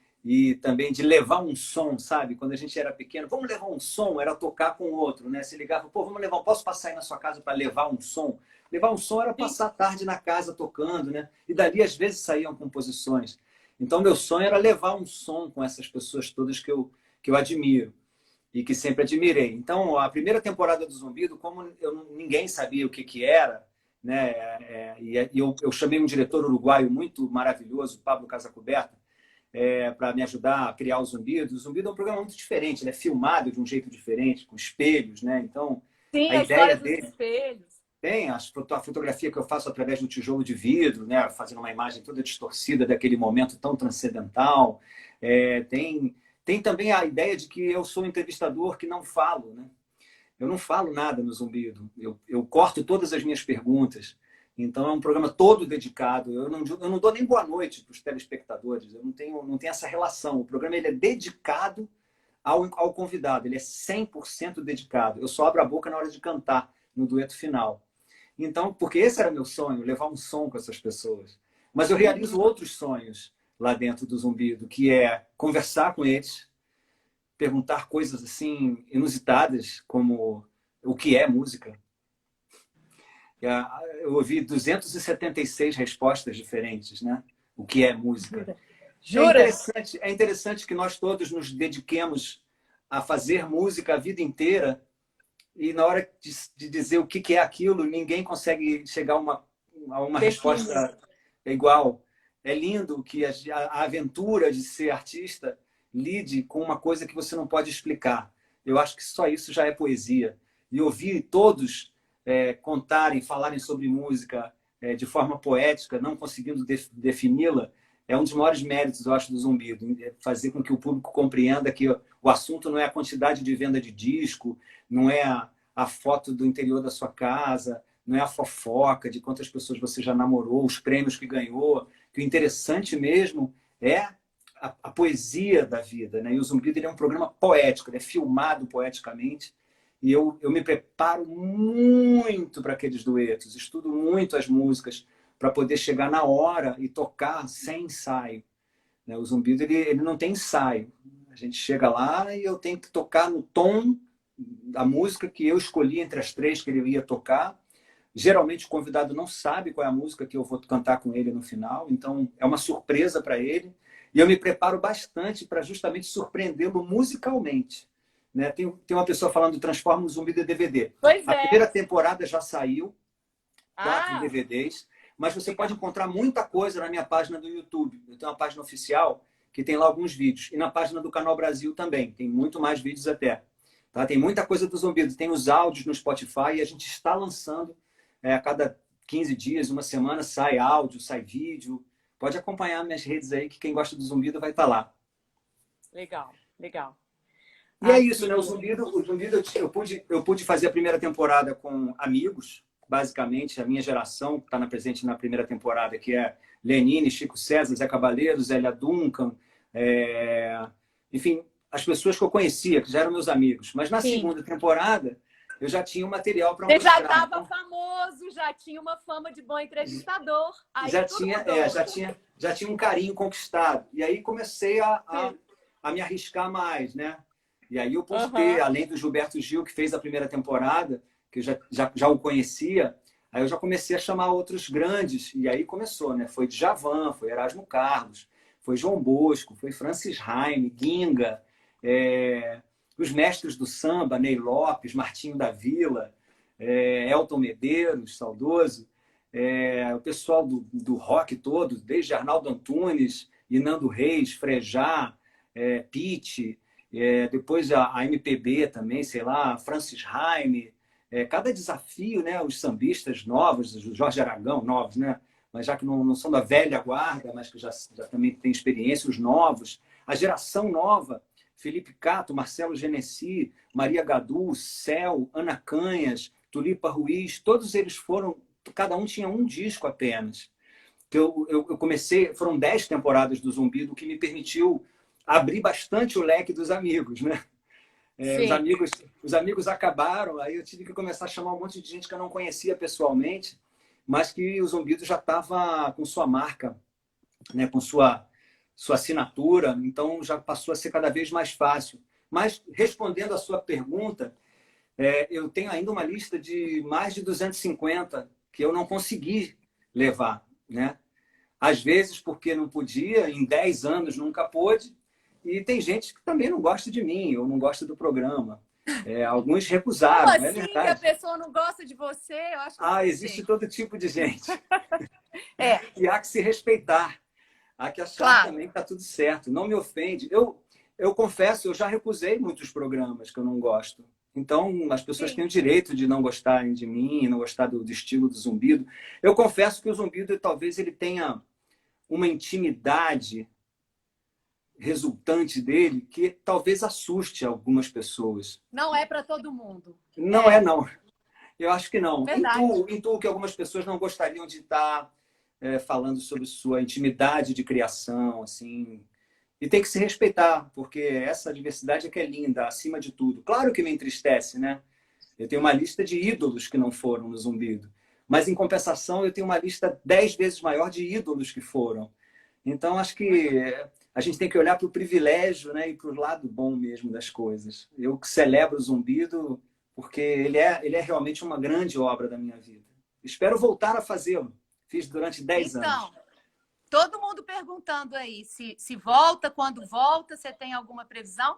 também de levar um som, sabe? Quando a gente era pequeno, vamos levar um som, era tocar com o outro, né? Se ligava, pô, vamos levar, posso passar aí na sua casa para levar um som? Levar um som era Sim. passar a tarde na casa tocando, né? E dali às vezes saíam composições. Então meu sonho era levar um som com essas pessoas todas que eu admiro e que sempre admirei. Então, a primeira temporada do Zumbido, como ninguém sabia o que era, né? Eu chamei um diretor uruguaio muito maravilhoso, Pablo Casacoberta, para me ajudar a criar o Zumbido. O Zumbido é um programa muito diferente, ele é filmado de um jeito diferente, com espelhos, né? Então, Sim, a a história ideia dos dele espelhos. tem a fotografia que eu faço através do tijolo de vidro, né? Fazendo uma imagem toda distorcida daquele momento tão transcendental. Tem também a ideia de que eu sou um entrevistador que não falo, né? Eu não falo nada no Zumbido. Eu corto todas as minhas perguntas. Então é um programa todo dedicado. Eu não dou nem boa noite para os telespectadores. Eu não tenho essa relação. O programa ele é dedicado ao convidado. Ele é 100% dedicado. Eu só abro a boca na hora de cantar, no dueto final. Então, porque esse era meu sonho, levar um som com essas pessoas. Mas eu realizo Uhum. outros sonhos lá dentro do Zumbido, que é conversar com eles, perguntar coisas assim inusitadas, como o que é música. Eu ouvi 276 respostas diferentes, né? O que é música? Jura? É Jura? interessante, é interessante que nós todos nos dediquemos a fazer música a vida inteira e na hora de dizer o que é aquilo, ninguém consegue chegar a uma Define. resposta igual. É lindo que a aventura de ser artista lide com uma coisa que você não pode explicar. Eu acho que só isso já é poesia. E ouvir todos contarem, falarem sobre música de forma poética, não conseguindo defini-la, é um dos maiores méritos, eu acho, do Zumbido. Fazer com que o público compreenda que o assunto não é a quantidade de venda de disco, não é a foto do interior da sua casa, não é a fofoca de quantas pessoas você já namorou, os prêmios que ganhou. Que o interessante mesmo é a poesia da vida, né? E o Zumbido ele é um programa poético, ele é filmado poeticamente. E eu me preparo muito para aqueles duetos, estudo muito as músicas para poder chegar na hora e tocar sem ensaio, né? O Zumbido ele não tem ensaio. A gente chega lá e eu tenho que tocar no tom da música que eu escolhi entre as três que ele ia tocar. Geralmente o convidado não sabe qual é a música que eu vou cantar com ele no final, então é uma surpresa para ele. E eu me preparo bastante para justamente surpreendê-lo musicalmente. Né? Tem uma pessoa falando Transforma o Zumbido em DVD. Pois A é. primeira temporada já saiu, 4 Ah, DVDs, mas você pode legal. encontrar muita coisa na minha página do YouTube. Eu tenho uma página oficial que tem lá alguns vídeos. E na página do Canal Brasil também. Tem muito mais vídeos até. Tá? Tem muita coisa do Zumbido. Tem os áudios no Spotify e a gente está lançando a cada 15 dias, uma semana, sai áudio, sai vídeo. Pode acompanhar minhas redes aí, que quem gosta do Zumbido vai estar lá. Legal, legal. E é isso, né? Aqui. O Zumbido eu pude fazer a primeira temporada com amigos, basicamente, a minha geração, que está presente na primeira temporada, que é Lenine, Chico César, Zé Cabaleiro, Zélia Duncan, enfim, as pessoas que eu conhecia, que já eram meus amigos. Mas na Sim. segunda temporada, eu já tinha um material para Você já mostrar. estava Então, famoso, já tinha uma fama de bom entrevistador. Aí já tudo tinha, mudou. já tinha um carinho conquistado. E aí comecei a, a, Sim. a me arriscar mais, né? E aí eu pude ter, Aham. além do Gilberto Gil, que fez a primeira temporada, que eu já o conhecia, aí eu já comecei a chamar outros grandes. E aí começou, né? Foi Djavan, foi Erasmo Carlos, foi João Bosco, foi Francis Haime, Ginga, os mestres do samba, Ney Lopes, Martinho da Vila, Elton Medeiros, saudoso, o pessoal do rock todo, desde Arnaldo Antunes, Nando Reis, Frejá, Pitty, depois a MPB também, sei lá, Francis Haime, cada desafio, né? Os sambistas novos, o Jorge Aragão, novos, né? mas já que não são da velha guarda, mas que já também têm experiência, os novos. A geração nova, Felipe Cato, Marcelo Genesi, Maria Gadu, Cel, Ana Canhas, Tulipa Ruiz, todos eles foram, cada um tinha um disco apenas. Que eu comecei, foram 10 temporadas do Zumbido, que me permitiu abrir bastante o leque dos amigos, né? Os amigos acabaram, aí eu tive que começar a chamar um monte de gente que eu não conhecia pessoalmente, mas que o Zumbido já estava com sua marca, né, com sua assinatura, então já passou a ser cada vez mais fácil. Mas, respondendo à sua pergunta, eu tenho ainda uma lista de mais de 250 que eu não consegui levar, né? Às vezes porque não podia, em 10 anos nunca pôde, e tem gente que também não gosta de mim, ou não gosta do programa. Alguns recusaram, Como é assim que a verdade. pessoa não gosta de você? Eu acho que Existe todo tipo de gente. É. E há que se respeitar. Há que achar também que está tudo certo. Não me ofende. Eu confesso, eu já recusei muitos programas que eu não gosto. Então, as pessoas têm o direito de não gostarem de mim, não gostar do estilo do Zumbido. Eu confesso que o Zumbido, talvez ele tenha uma intimidade resultante dele que talvez assuste algumas pessoas. Não é para todo mundo. Não é, não. Eu acho que não. Verdade. Intuo que algumas pessoas não gostariam de estar falando sobre sua intimidade de criação, assim. E tem que se respeitar, porque essa diversidade é que é linda, acima de tudo. Claro que me entristece, né? Eu tenho uma lista de ídolos que não foram no Zumbido. Mas, em compensação, eu tenho uma lista 10 vezes maior de ídolos que foram. Então, acho que a gente tem que olhar para o privilégio, né, e para o lado bom mesmo das coisas. Eu celebro o Zumbido porque ele é realmente uma grande obra da minha vida. Espero voltar a fazê-lo. Fiz durante 10 anos. Então, todo mundo perguntando aí se volta, quando volta, você tem alguma previsão?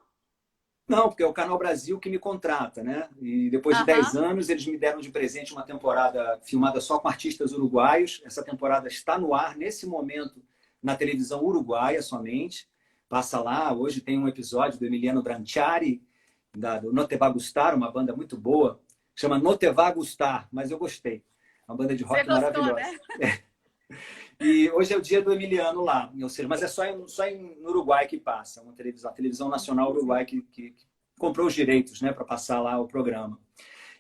Não, porque é o Canal Brasil que me contrata, né? E depois de 10 anos, eles me deram de presente uma temporada filmada só com artistas uruguaios. Essa temporada está no ar, nesse momento, na televisão uruguaia somente. Passa lá, hoje tem um episódio do Emiliano Branchiari, do No Te Va Gustar, uma banda muito boa. Chama No Te Va Gustar, mas eu gostei. Uma banda de rock maravilhosa. Né? E hoje é o dia do Emiliano lá, ou seja, mas é só no Uruguai que passa, a televisão nacional Uruguai que comprou os direitos, né, para passar lá o programa.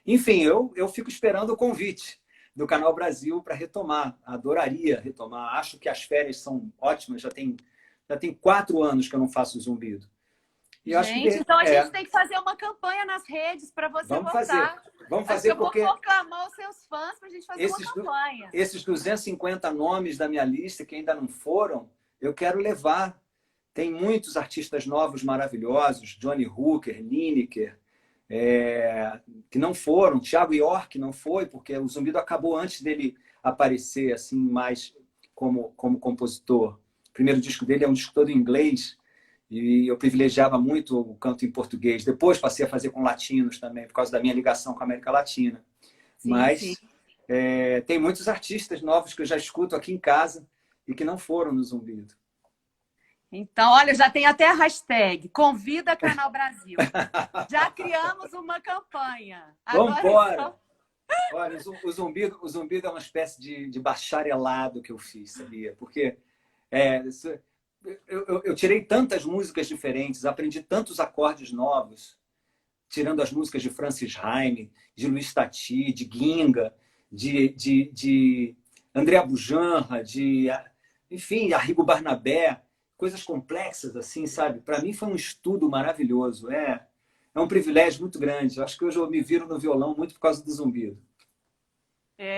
Enfim, eu fico esperando o convite do Canal Brasil para retomar. Adoraria retomar. Acho que as férias são ótimas. Já tem 4 anos que eu não faço Zumbido. E então a gente tem que fazer uma campanha nas redes para você voltar. Vamos fazer porque eu vou proclamar os seus fãs para a gente fazer uma campanha. Esses 250 nomes da minha lista que ainda não foram, eu quero levar. Tem muitos artistas novos maravilhosos, Johnny Hooker, Lineker, que não foram. Thiago York não foi, porque o Zumbido acabou antes dele aparecer assim mais como compositor. O primeiro disco dele é um disco todo em inglês, e eu privilegiava muito o canto em português. Depois passei a fazer com latinos também, por causa da minha ligação com a América Latina. Mas tem muitos artistas novos que eu já escuto aqui em casa e que não foram no Zumbido. Então, olha, já tem até a hashtag Convida Canal Brasil. Já criamos uma campanha. Vamos embora! Olha, o Zumbido é uma espécie de bacharelado que eu fiz, sabia? Porque eu tirei tantas músicas diferentes, aprendi tantos acordes novos, tirando as músicas de Francis Haime, de Luiz Tati, de Ginga, de André Bujanra, enfim, Arrigo Barnabé, coisas complexas assim, sabe? Para mim foi um estudo maravilhoso. É um privilégio muito grande. Eu acho que hoje eu me viro no violão muito por causa do Zumbido.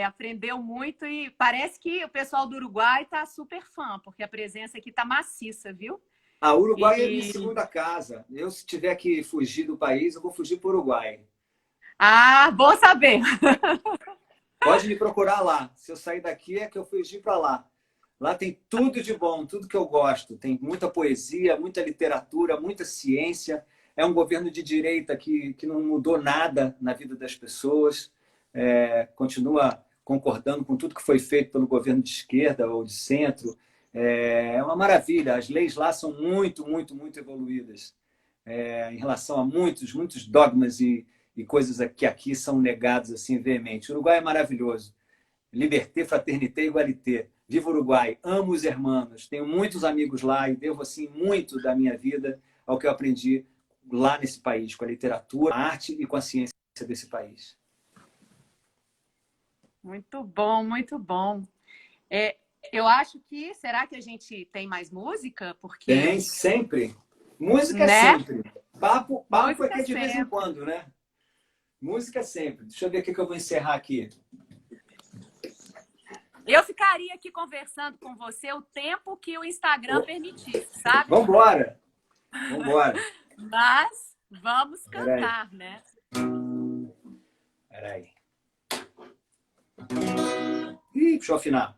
Aprendeu muito e parece que o pessoal do Uruguai está super fã, porque a presença aqui está maciça, viu? O Uruguai é minha segunda casa. Eu, se tiver que fugir do país, eu vou fugir para o Uruguai. Bom saber. Pode me procurar lá. Se eu sair daqui, é que eu fugi para lá. Lá tem tudo de bom, tudo que eu gosto. Tem muita poesia, muita literatura, muita ciência. É um governo de direita que não mudou nada na vida das pessoas. Continua concordando com tudo que foi feito pelo governo de esquerda ou de centro. É uma maravilha. As leis lá são muito, muito, muito evoluídas em relação a muitos dogmas e coisas que aqui são negados assim veemente. O Uruguai é maravilhoso. Liberté, fraternité, égalité. Viva o Uruguai, amo os hermanos, tenho muitos amigos lá e devo assim muito da minha vida ao que eu aprendi lá nesse país, com a literatura, a arte e com a ciência desse país. Muito bom, muito bom. Eu acho que... Será que a gente tem mais música? Porque... Tem, sempre. Música é né? sempre. Papo Música é que é de vez em sempre. quando, né? Música sempre. Deixa eu ver o que eu vou encerrar aqui. Eu ficaria aqui conversando com você o tempo que o Instagram permitisse, sabe? Vambora! Vambora! Mas vamos cantar, né? Peraí. Ih, deixa eu afinar.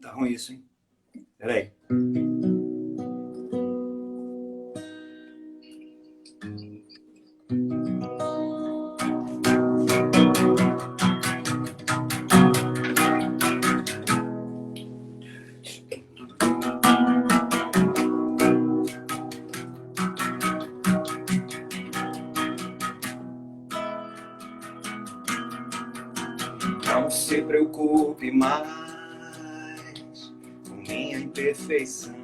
Tá ruim isso, hein? Peraí. Não se preocupe mais com minha imperfeição.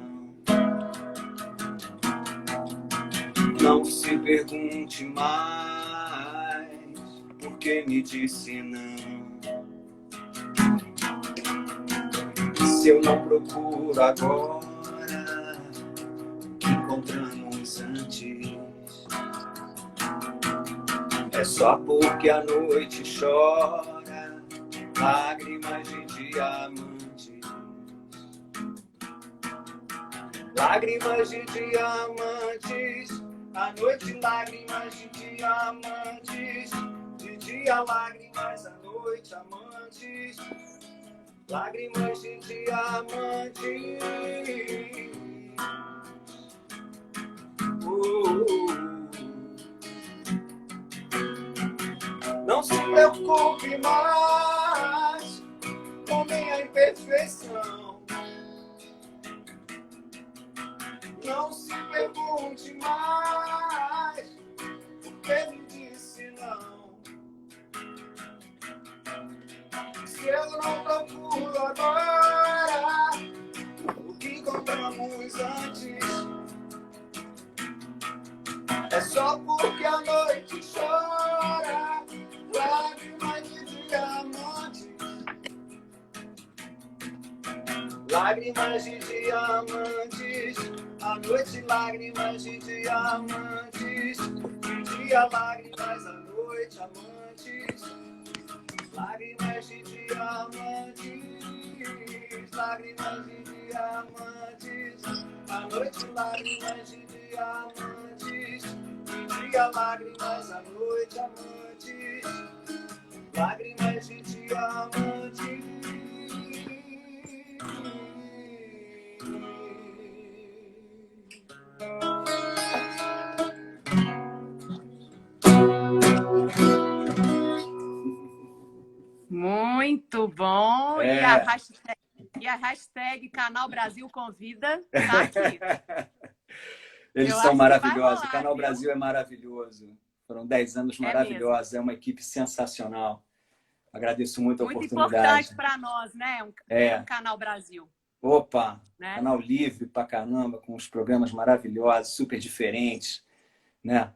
Não se pergunte mais por que me disse não. Se eu não procuro agora o que encontramos antes, é só porque a noite chora lágrimas de diamantes. Lágrimas de diamantes, à noite lágrimas de diamantes, de dia lágrimas, à noite amantes. Lágrimas de diamantes. Não se preocupe mais com minha imperfeição. Não se pergunte mais por que me disse não. Se eu não procuro agora o que encontramos antes, é só porque a noite chora lágrimas de diamantes. Lágrimas de diamantes, à noite lágrimas de diamantes, de dia lágrimas, à noite amantes. Lágrimas de diamantes, lágrimas de diamantes, à noite lágrimas de diamantes, de dia lágrimas, à noite amantes. Lágrimas de diamantes. Muito bom. E a hashtag Canal Brasil Convida tá aqui. Eles são maravilhosos. O Canal Brasil é maravilhoso. Foram 10 anos maravilhosos. É uma equipe sensacional. Agradeço muito a oportunidade. Muito importante para nós, né? Um Canal Brasil. Opa! Né? Canal livre pra caramba, com os programas maravilhosos, super diferentes, né?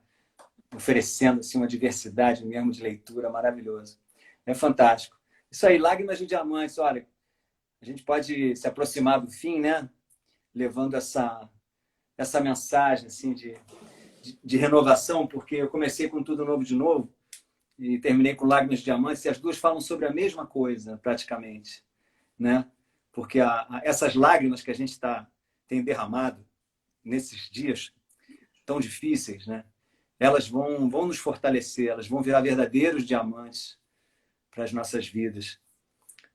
Oferecendo assim, uma diversidade mesmo de leitura maravilhoso. É fantástico. Isso aí, Lágrimas de Diamantes. Olha, a gente pode se aproximar do fim, né? Levando essa mensagem assim, de renovação, porque eu comecei com Tudo Novo de Novo e terminei com Lágrimas de Diamantes, e as duas falam sobre a mesma coisa, praticamente, né? Porque essas lágrimas que a gente tem derramado nesses dias tão difíceis, né? Elas vão nos fortalecer, elas vão virar verdadeiros diamantes para as nossas vidas.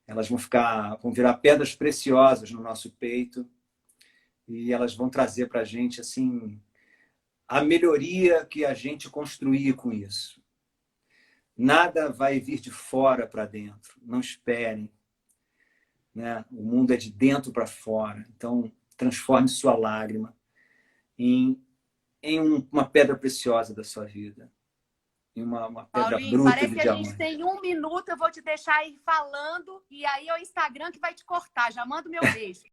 Elas vão virar pedras preciosas no nosso peito, e elas vão trazer para a gente assim, a melhoria que a gente construir com isso. Nada vai vir de fora para dentro. Não esperem. Né? O mundo é de dentro para fora. Então, transforme sua lágrima em uma pedra preciosa da sua vida. Em uma pedra Paulinho, bruta parece de que a gente diamante. tem 1 minuto, eu vou te deixar aí falando, e aí é o Instagram que vai te cortar. Já manda o meu beijo.